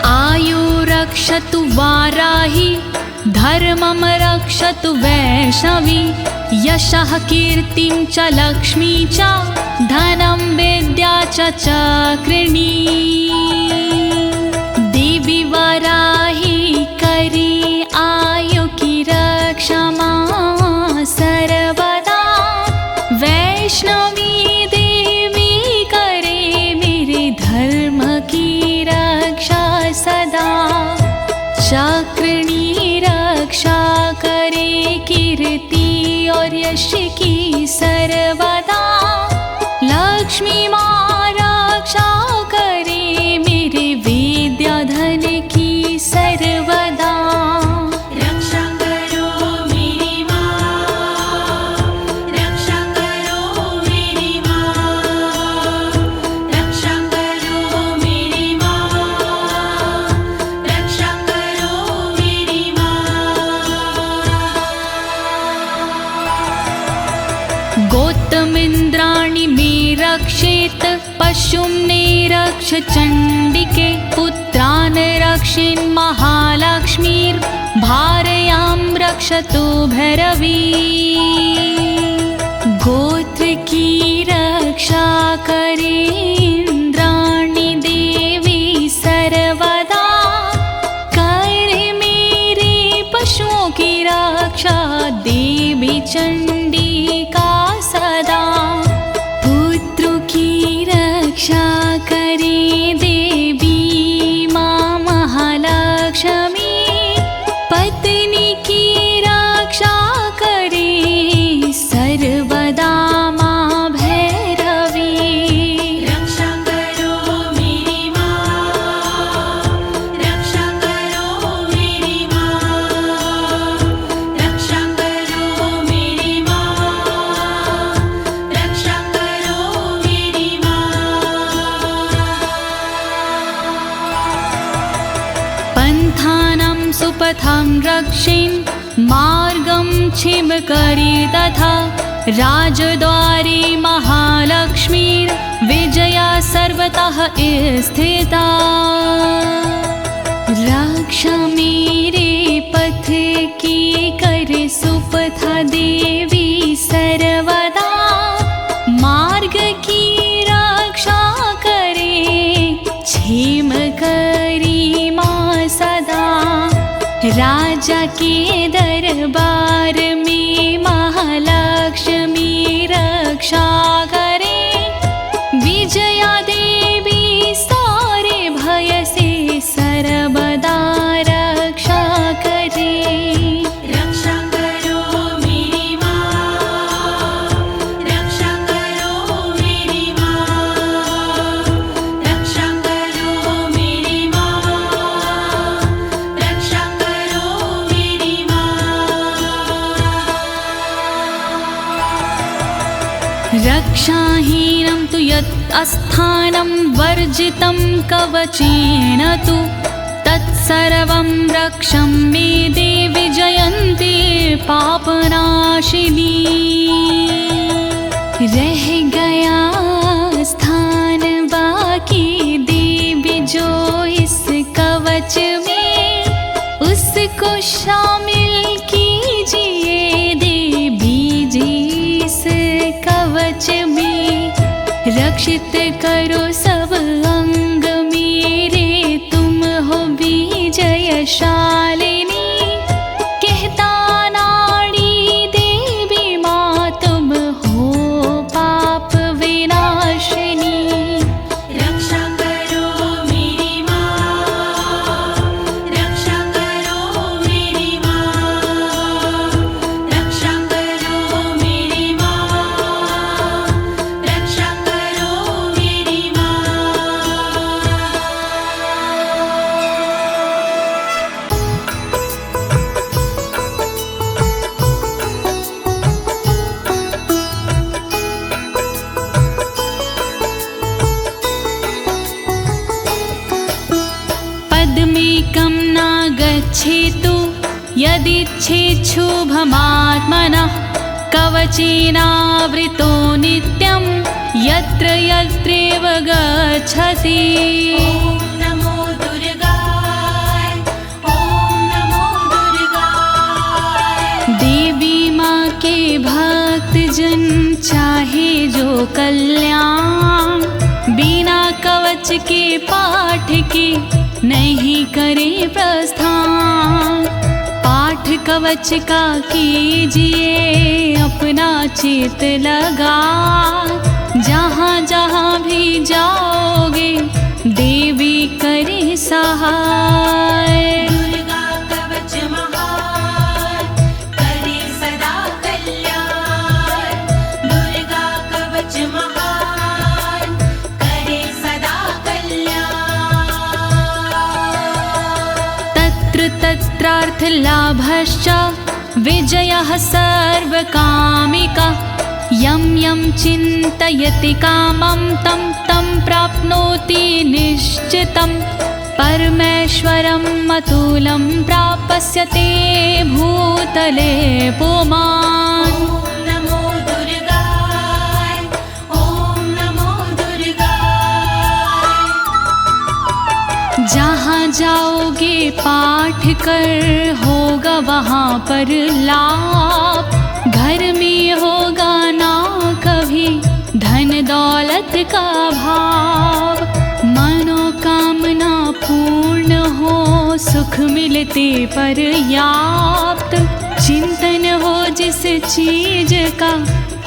Speaker 2: आयु रक्षतु वाराही धर्मं रक्षतु वैष्णवी। यशः कीर्तिं च लक्ष्मी च धनं विद्या च चक्रिणी। देवी वाराही करे आयु की रक्षा माँ सर्वदा। वैष्णवी देवी करे मेरे धर्म की रक्षा सदा। चक्रिणी रक्षा करे कीर्ति और यश की सर्वदा। लक्ष्मी माँ रक्षा करे मेरे विद्या धन की सर्वदा।
Speaker 1: रक्षा करो मेरी माँ, रक्षा करो मेरी माँ, रक्षा करो मेरी माँ, रक्षा करो मेरी माँ।
Speaker 2: गोत्तमिन्द्राणि मे रक्षेत पशुं निरक्ष चण्डिके। पुत्रान् रक्षेन् महालक्ष्मीर्भार्यां रक्षतु भैरवी। गोत्र की रक्षा करे इंद्राणी देवी सर्वदा। करे मेरे पशुओं की रक्षा देवी चंडिका सदा। पुत्रों की सुपथं रक्षेन् मार्गं छिमकरी तथा राजद्वारे महालक्ष्मीर्विजया सर्वतः स्थिता। रक्षा मेरे पथ की कर सुपथा देवी सर्वदा, मार्ग की रक्षा करे क्षेम करी माँ सदा। राजा के दरबार में महालक्ष्मी रक्षा करे, विजया देवी सारे भय से सर्वदा रक्षा करे।
Speaker 1: रक्षा करो मेरी माँ, रक्षा करो मेरी माँ, रक्षा करो मेरी माँ, रक्षा करो मेरी माँ।
Speaker 2: रक्षाहीनं तु यत् अस्थानं वर्जितं कवचेन तु, तत्सर्वं रक्षं मे देवि जयन्ती पापनाशिनी। रह गया स्थान बाकी देवी जो इस कवच में, उसको शामिल कीजिए देवी जी इस कवच में। रक्षित करो सब अंग मेरे, तुम हो विजयशालिनी। कहता नाड़ी देवी माँ तुम हो पाप विनाशिनी।
Speaker 1: रक्षा करो मेरी माँ, रक्षा करो मेरी माँ, रक्षा करो मेरी माँ, रक्षा करो मेरी माँ।
Speaker 2: पद्मेकं न गच्छेतु यदिच्छेच्छुभमात्मनः, कवचेनावृतो नित्यं यत्र यत्रैव गच्छति।
Speaker 1: ॐ नमो दुर्गाय, ॐ नमो दुर्गाय।
Speaker 2: देवी माँ के भक्त जन चाहे जो कल्याण, बिना कवच के पाठ के नहीं करे प्रस्थान। पाठ कवच का कीजिए अपना चित लगा, जहाँ जहाँ भी जाओगे देवी करे सहाय।
Speaker 1: दुर्गा कवच महान, करे सदा कल्याण। दुर्गा कवच महान, करे सदा कल्याण।
Speaker 2: तत्र तत्रार्थलाभश्च विजयः सर्वकामिका। यं यं चिन्तयति कामं तं तं प्राप्नोति निश्चितं। परमेश्वरम् अतुलं प्राप्स्यते भूतले पुमान्।
Speaker 1: ॐ नमो दुर्गाय, ॐ नमो दुर्गाय।
Speaker 2: जहाँ जाओगे पाठ कर होगा वहाँ पर लाभ। घर में होगा ना कभी धन दौलत का भाव। मनोकामना पूर्ण हो सुख मिलते पर्याप्त। चिंतन हो जिस चीज का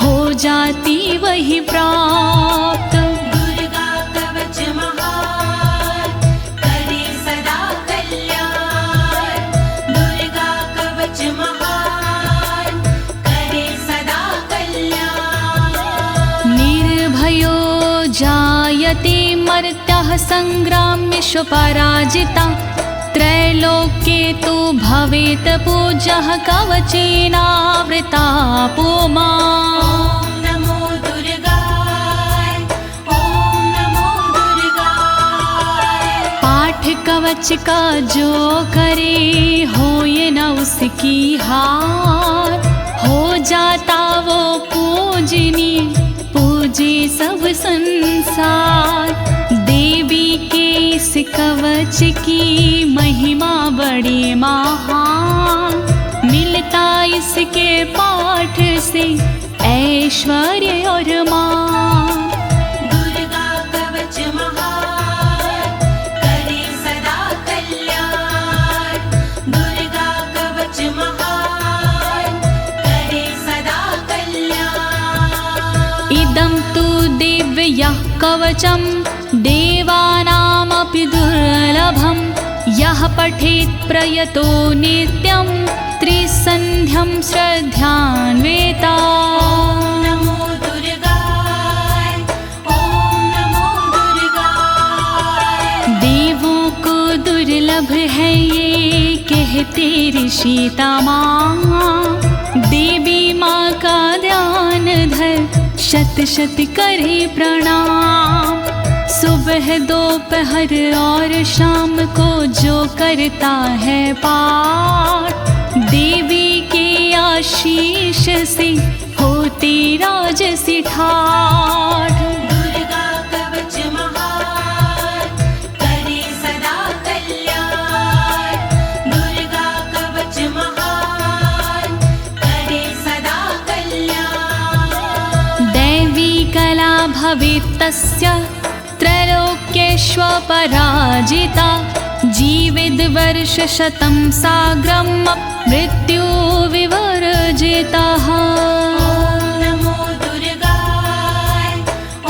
Speaker 2: हो जाती वही प्राप्त।
Speaker 1: दुर्गा कवच महान, करे सदा कल्याण। दुर्गा कवच महान, करे सदा कल्याण।
Speaker 2: निर्भयो जायते मर्त्यः संग्राम्येषु पराजिता। त्रैलोक्ये तु भवेत् पूज्यः कवचेनावृता पुमान्।
Speaker 1: ॐ नमो दुर्गाय, ॐ नमो दुर्गाय।
Speaker 2: पाठ कवच का जो करे हो संसार। देवी के इस कवच की महिमा बड़ी महान, मिलता इसके पाठ से ऐश्वर्य और मान।
Speaker 1: दुर्गा कवच महान, करे सदा कल्याण। दुर्गा कवच महान, करे सदा कल्याण।
Speaker 2: इदं तु दिव्यः कवचं देवानामपि दुर्लभं। यः पठेत् प्रयतो नित्यं त्रिसन्ध्यं श्रद्धान्विता।
Speaker 1: नमो दुर्गाय, ओम नमो दुर्गाय।
Speaker 2: देवों को दुर्लभ है ये कहते ऋषि तमाम। देवी माँ का ध्यान धर शत शत करे प्रणाम। सुबह दोपहर और शाम को जो करता है पाठ, देवी के आशीष से होती राजसी ठाठ।
Speaker 1: दुर्गा कवच महान, करे सदा कल्याण। दुर्गा कवच महान, करे सदा कल्याण।
Speaker 2: दैवी कला भवेत् तस्य त्रैलोक्येष्वपराजिता। जीवेद् वर्षशतं साग्रं मृत्यु विवर्जितः।
Speaker 1: ॐ नमो दुर्गाय, ॐ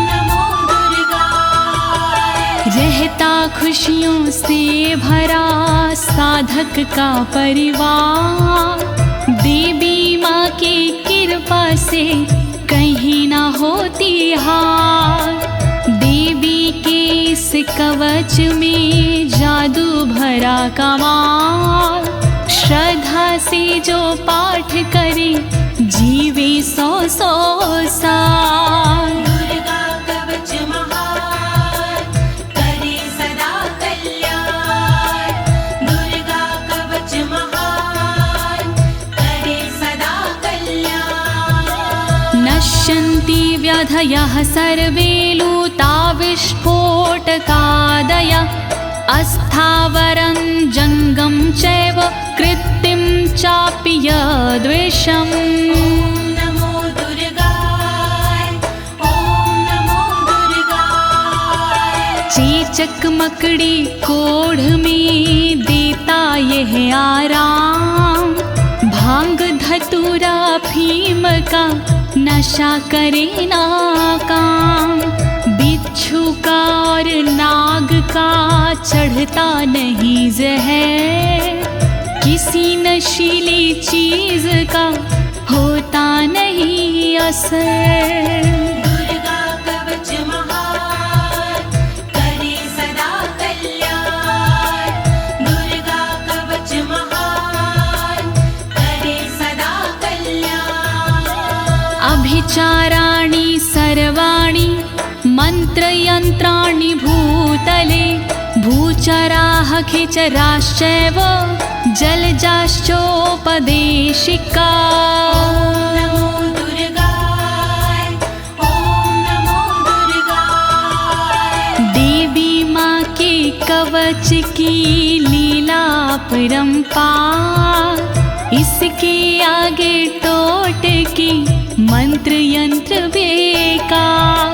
Speaker 1: नमो दुर्गाय।
Speaker 2: रहता खुशियों से भरा साधक का परिवार। देवी माँ की कृपा से कहीं ना होती हार। देवी के इस कवच में जादू भरा कमाल। श्रद्धा से जो पाठ करे जीवे 100 साल।
Speaker 1: दुर्गा कवच महान, करे सदा कल्याण। दुर्गा कवच महान, करे सदा कल्याण।
Speaker 2: नश्यन्ति व्याधयः सर्वे लूता विस्फोटकादय। अस्थावरं जङ्गं चैव कृत्तिं चापि यद्विषम्।
Speaker 1: ॐ नमो दुर्गाय, ॐ नमो दुर्गाय।
Speaker 2: चेचक मकड़ी कोढ़ में देता यह आराम। भांग धतूरा भीम का नशा करे ना काम। बिच्छू का और नाग का चढ़ता नहीं जहर। किसी नशीली चीज का होता नहीं असर।
Speaker 1: दुर्गा कवच महान, करे सदा कल्याण। दुर्गा कवच महान, करे सदा कल्याण।
Speaker 2: अभिचाराणि सर्वाणि मंत्रयंत्राणि भूतले। भूचराः खिचराश्चैव जलजाश्चोपदेशिका।
Speaker 1: नमो दुर्गाय, ॐ नमो दुर्गाय।
Speaker 2: देवी माँ के कवच की लीला परंपार। इसके आगे टोटके मंत्र यंत्र बेकार।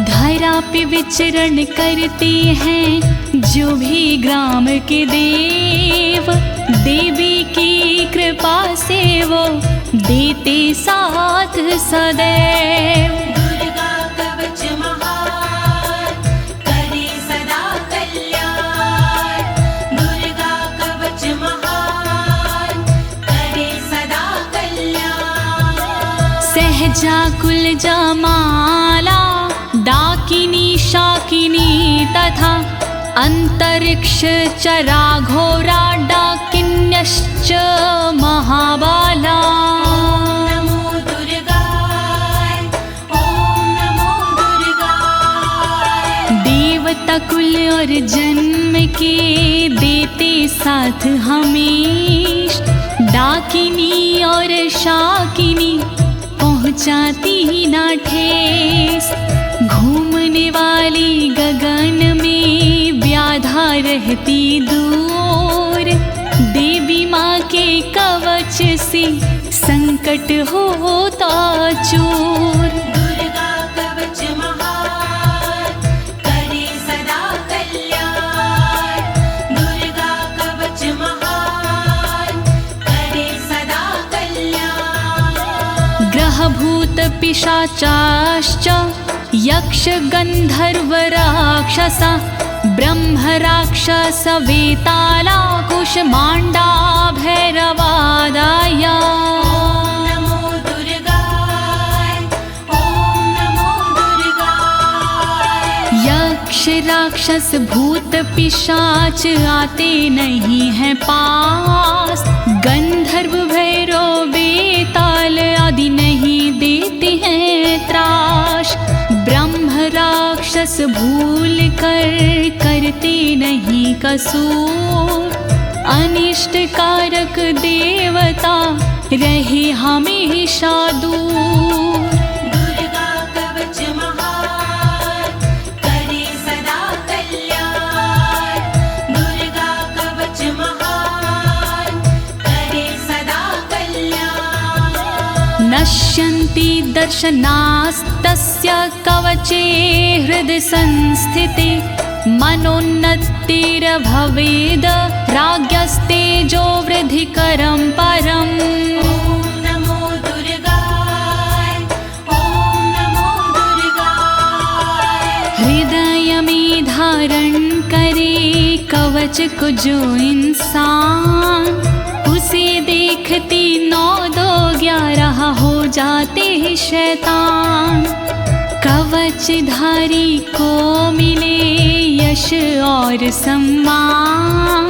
Speaker 2: धरा पे विचरण करते हैं जो भी ग्राम के देव। देवी की कृपा से वो देते साथ सदैव।
Speaker 1: दुर्गा कवच महान, करे सदा कल्याण। दुर्गा कवच महान, करे सदा कल्याण।
Speaker 2: सहजाकुल जमाला डाकिनी शाकिनी तथा अंतरिक्ष चरा घोरा डाकिन्यश्च महाबाला।
Speaker 1: नमो दुर्गाय, ॐ नमो दुर्गाय।
Speaker 2: देवता कुल और जन्म के देते साथ हमेश। डाकिनी और शाकिनी पहुँचाती ना ठेस। घूमने वाली गगन में व्याधा रहती दूर, देवी माँ के कवच से संकट होता चूर।
Speaker 1: दुर्गा कवच महान करे सदा कल्याण, दुर्गा कवच महान करे सदा कल्याण।
Speaker 2: ग्रह भूत पिशाचाश्च यक्ष गंधर्व राक्षसा, ब्रह्म राक्षस वेताला कुष्मांडा भैरवादाय।
Speaker 1: ओम नमो दुर्गाय, ओम नमो दुर्गाय।
Speaker 2: यक्ष राक्षस भूत पिशाच आते नहीं हैं पास, गंधर्व भैरव बेताल आदि नहीं देते हैं त्रास। ब्रह्म राक्षस भूल कर करते नहीं कसूर, अनिष्ट कारक देवता रहे हमेशा दूर।
Speaker 1: दुर्गा कवच महान करे सदा कल्याण, दुर्गा कवच महान करे सदा कल्याण।
Speaker 2: नश्यन्ति दर्शनास्तस्य कवचे हृदय संस्थिते, मनोन्नतिर्भवेद राज्ञस्तेजो वृद्धिकरं परम्।
Speaker 1: ओम नमो दुर्गाय, ओम नमो दुर्गाय।
Speaker 2: हृदय में धारण करे कवच को जो इंसान, उसे देखती 9 2 11 हो जाते हैं शैतान। कवचधारी को मिले यश और सम्मान,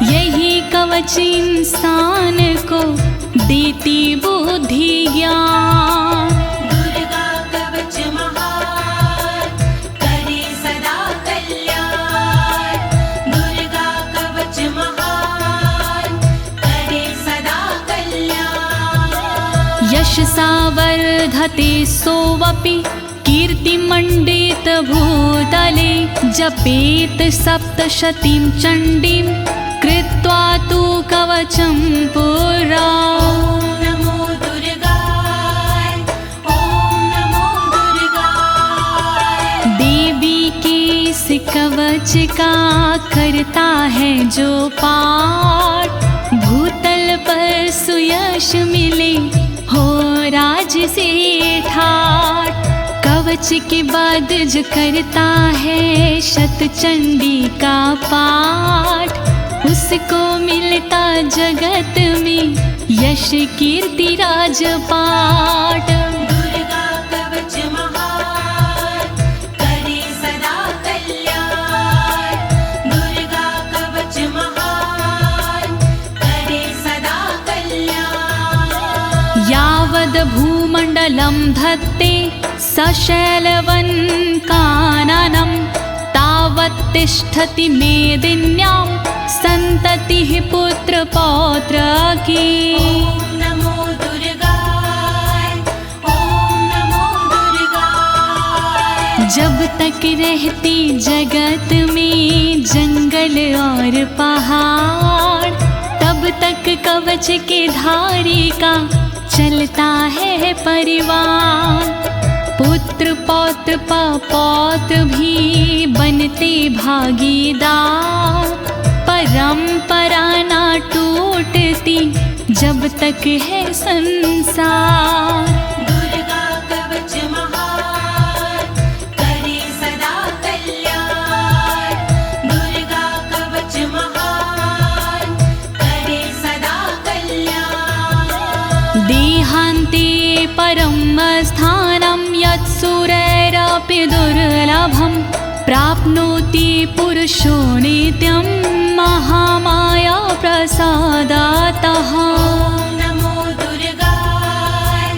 Speaker 2: यही कवच इंसान को देती बुद्धि ज्ञान।
Speaker 1: दुर्गा कवच महान करे सदा कल्याण, दुर्गा कवच महान करे सदा कल्याण।
Speaker 2: यशसा वर्धते सोऽपि कीर्तिमण्डित भूतले, जपेत सप्तशतीं चण्डीं कृत्वा तु कवचं पुरा।
Speaker 1: ओम नमो दुर्गाय, ओम नमो दुर्गाय।
Speaker 2: देवी के इस कवच का करता है जो पाठ, भूतल पर सुयश मिले हो राज से ठाठ। कवच के बाद जो करता है शतचंडी का पाठ, उसको मिलता जगत में यश कीर्ति राजपाट।
Speaker 1: दुर्गा कवच महान करे सदा कल्याण, दुर्गा कवच महान करे सदा कल्याण।
Speaker 2: यावद् भूमण्डलं धत्ते सशैलवन् काननं, तावत् तिष्ठति मेदिन्यां सन्ततिः पुत्र पौत्र की।
Speaker 1: ओम नमो दुर्गाय, ओम नमो दुर्गाय।
Speaker 2: जब तक रहती जगत में जंगल और पहाड़, तब तक कवच के धारी का चलता है परिवार। पुत्र पौत्र पौत्र भी बनते भागीदार, परंपरा ना टूटती जब तक है संसार।
Speaker 1: दुर्गा कवच महान करे सदा कल्याण, दुर्गा कवच महान करे सदा कल्याण।
Speaker 2: देहान्ते परं स्थानं यत्सुरैरपि दुर्लभं, प्राप्नोति पुरुषो नित्यं महामाया प्रसादातः।
Speaker 1: ओम नमो दुर्गाय,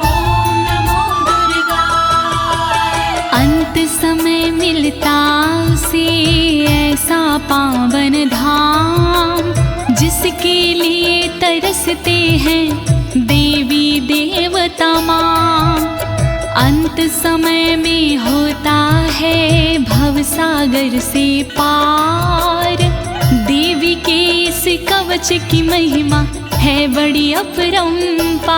Speaker 1: ओम नमो दुर्गाय।
Speaker 2: अंत समय मिलता उसे ऐसा पावन धाम, जिसके लिए तरसते हैं देवी देवता माँ। अंत समय में होता है भवसागर से पार। देवी के इस कवच की महिमा है बड़ी अपरंपार।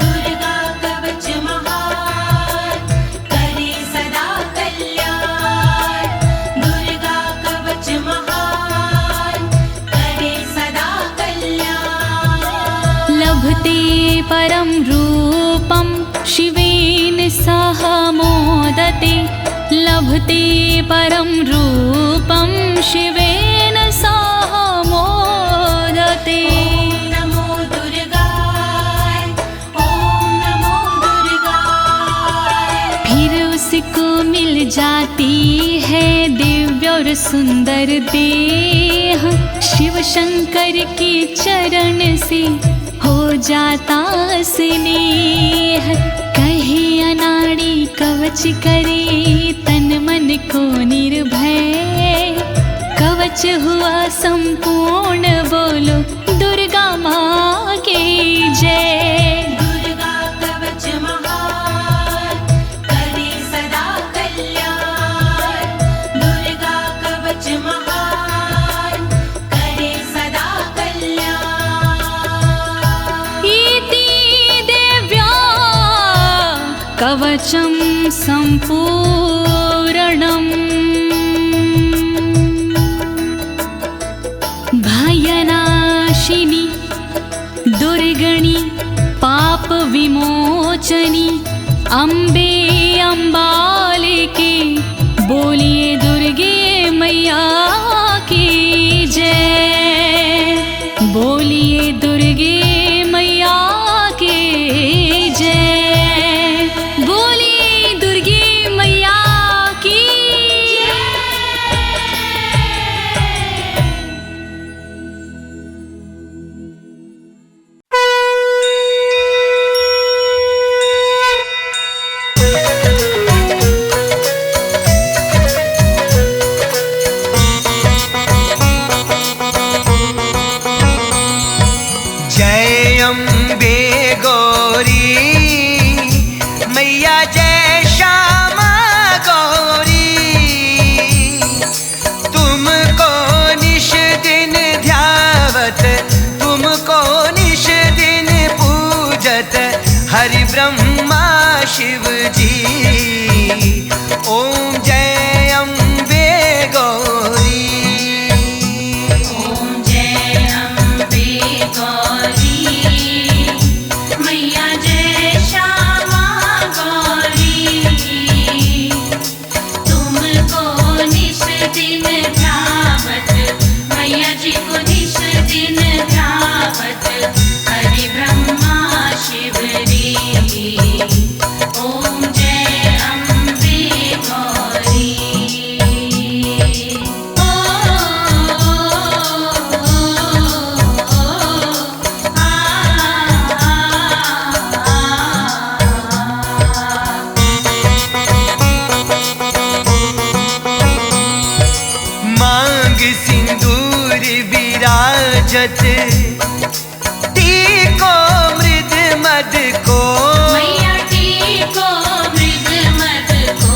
Speaker 1: दुर्गा कवच महान करे सदा कल्याण। दुर्गा कवच महान करे सदा कल्याण।
Speaker 2: लभते परम रूपम शिवेन सह मोदते। लभते परम रूपम शिवेन सह मोदते।
Speaker 1: ओम नमो दुर्गाय, ओम नमो दुर्गाय।
Speaker 2: फिर उसको मिल जाती है दिव्य और सुंदर देह। शिव शंकर के चरण से हो जाता स्नेह। कहे अनाड़ी कवच करे तन मन को निर्भय। कवच हुआ संपूर्ण बोलो दुर्गा माँ की जय।
Speaker 1: दुर्गा कवच महान करे सदा कल्याण। दुर्गा कवच महान करे सदा कल्याण।
Speaker 2: इति देव्या कवचं सम्पूर्णम्। भयनाशिनी दुर्गणि पाप विमोचनी अम्बे अम्बालिके। बोलिए दुर्गे मैया की जय। बोलिए दुर्गे मैया की जय। बोलिए दुर्गे मैया की
Speaker 3: जय अम्बे गौरी मैया जय श्यामा गौरी। तुमको निश दिन ध्यावत तुमको निश दिन पूजत हरि ब्रह्मा शिव जी। ओम जय अम्बे गौरी।
Speaker 1: ओम जय अम्बे गौरी मैया जय श्यामा गौरी। तुमको निश दिन ध्यावत मैया जी को निश दिन ध्यावत हरि ब्रह्मा शिव री। ओम जय अम्बे गौरी। ओ
Speaker 3: मांग सिंदूर विराजत टीको मृद मद को।
Speaker 1: मैया टीको मृग मद को।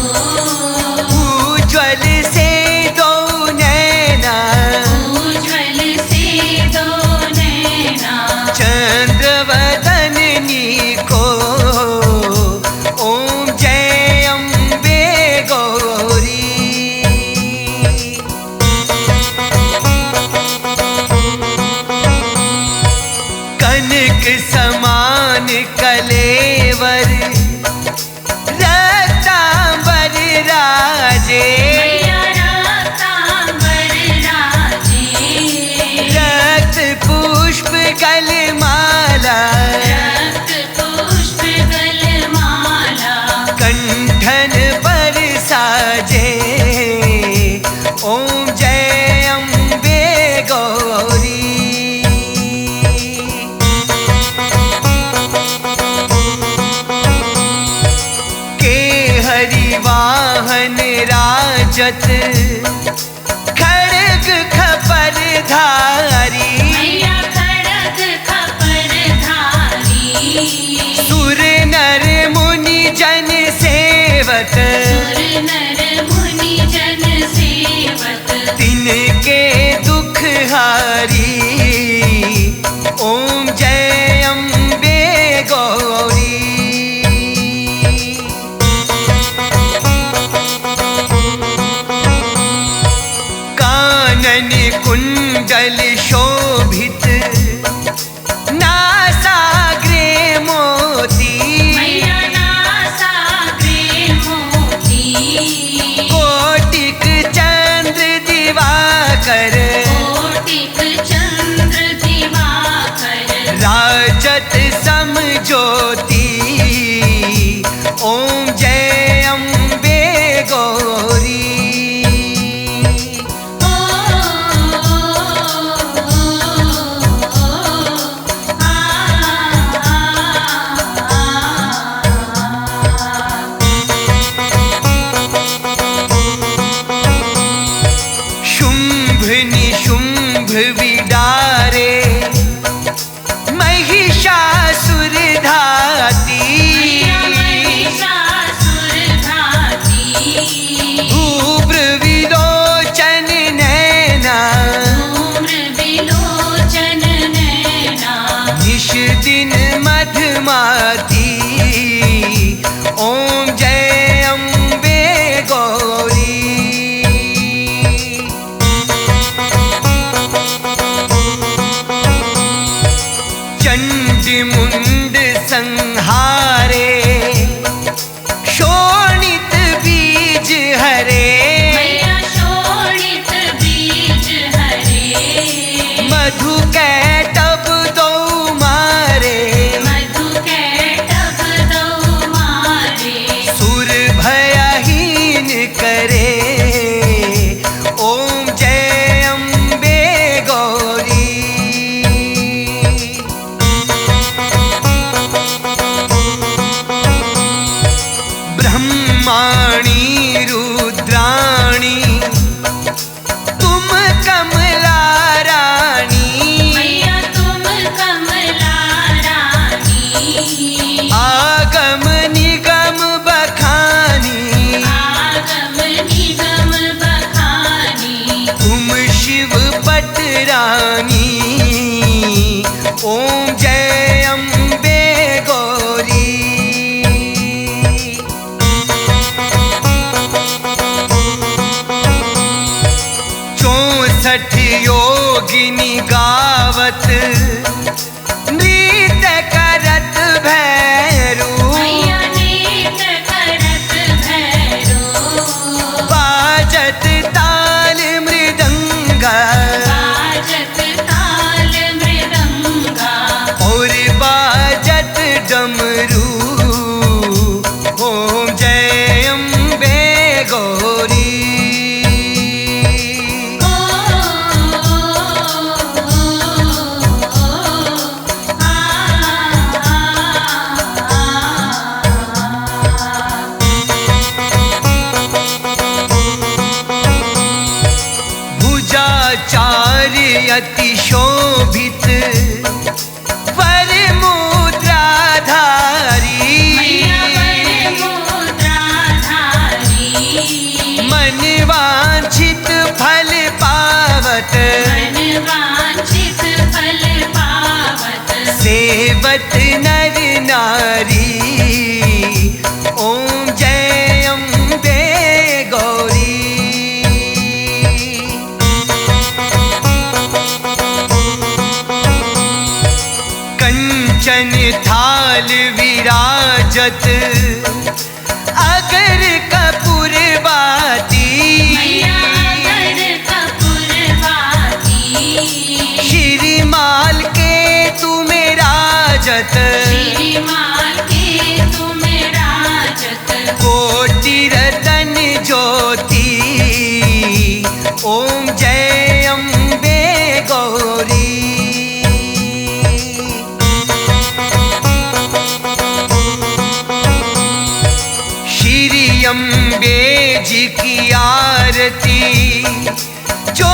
Speaker 3: उज्ज्वल से दो नैना
Speaker 1: उज्ज्वल से दो नैना।
Speaker 3: चंद्रवदनी को। ओम जय अम्बे गौरी। कनक समान कलेवर रतांबर राजे।
Speaker 1: मैया रतांबर राजे।
Speaker 3: रक्त पुष्प गलमाला
Speaker 1: रक्त पुष्प गलमाला।
Speaker 3: कंठन पर साजे। ओम जय अम्बे गौरी। के हरि वाहन राजत खड़ग खपर धारी।
Speaker 1: मैया खड़ग खपर धारी।
Speaker 3: सुर नर मुनि जिनके दुख हारी, ओम जय अम्बे गौरी। कानन कुंडल शोभित, नासाग्रे मोती,
Speaker 1: मैया नासाग्रे मोती,
Speaker 3: कोटिक चंद्र दिवाकर,
Speaker 1: कोटिक चंद्र दिवाकर,
Speaker 3: राजत सम ज्योति, ओम जय अम्बे गौरी। शुंभ निशुंभ विडारे, महिषासुर धाती,
Speaker 1: मैया महिषासुर धाती,
Speaker 3: धूम्र विलोचन नैना,
Speaker 1: धूम्र विलोचन नैना,
Speaker 3: निश दिन मधुमाती, ओम जय अम्बे गौरी। चंड मुंड संहारे, शोणित बीज हरे,
Speaker 1: मैया शोणित बीज हरे,
Speaker 3: मधु कैटभ दो मारे,
Speaker 1: मधु कैटभ दो मारे,
Speaker 3: सुर भयहीन करे, ओम जय अम्बे गौरी। ब्रह्माणी रुद्राणी, तुम कमला रानी,
Speaker 1: मैया तुम कमला रानी,
Speaker 3: आगम निगम बखानी,
Speaker 1: आगम निगम बखानी,
Speaker 3: तुम शिव पटरानी, ओम जय अम्बे गौरी। 64 योगिनी गावत, नृत्य करत भैरू,
Speaker 1: मैया नृत्य करत भैरो,
Speaker 3: बाजत ताल मृदंगा,
Speaker 1: बाजत ताल मृदंगा,
Speaker 3: और बाजत डमरू, ओम जय अम्बे गौरी। भुजाचार्य अति शोभित, वर मुद्राधारी,
Speaker 1: मैया वर मुद्राधारी,
Speaker 3: मन वांछित फल पावत,
Speaker 1: मन वांछित फल पावत,
Speaker 3: सेवत नर नारी, ओम जय अम्बे गौरी। कंचन थाल विराजत, अगर कपूर बाती,
Speaker 1: मैया अगर कपूरवाती,
Speaker 3: श्रीमाल के तुम राजत,
Speaker 1: श्रीमाल के तुम राजत,
Speaker 3: कोटि रतन ज्योति, ओम जय अम्बे गौरी। श्री अम्बे जी की आरती, जो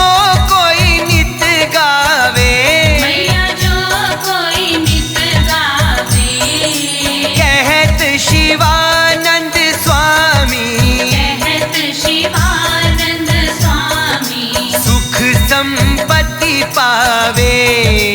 Speaker 3: कोई नित गावे,
Speaker 1: मैया जो कोई नित गावे,
Speaker 3: में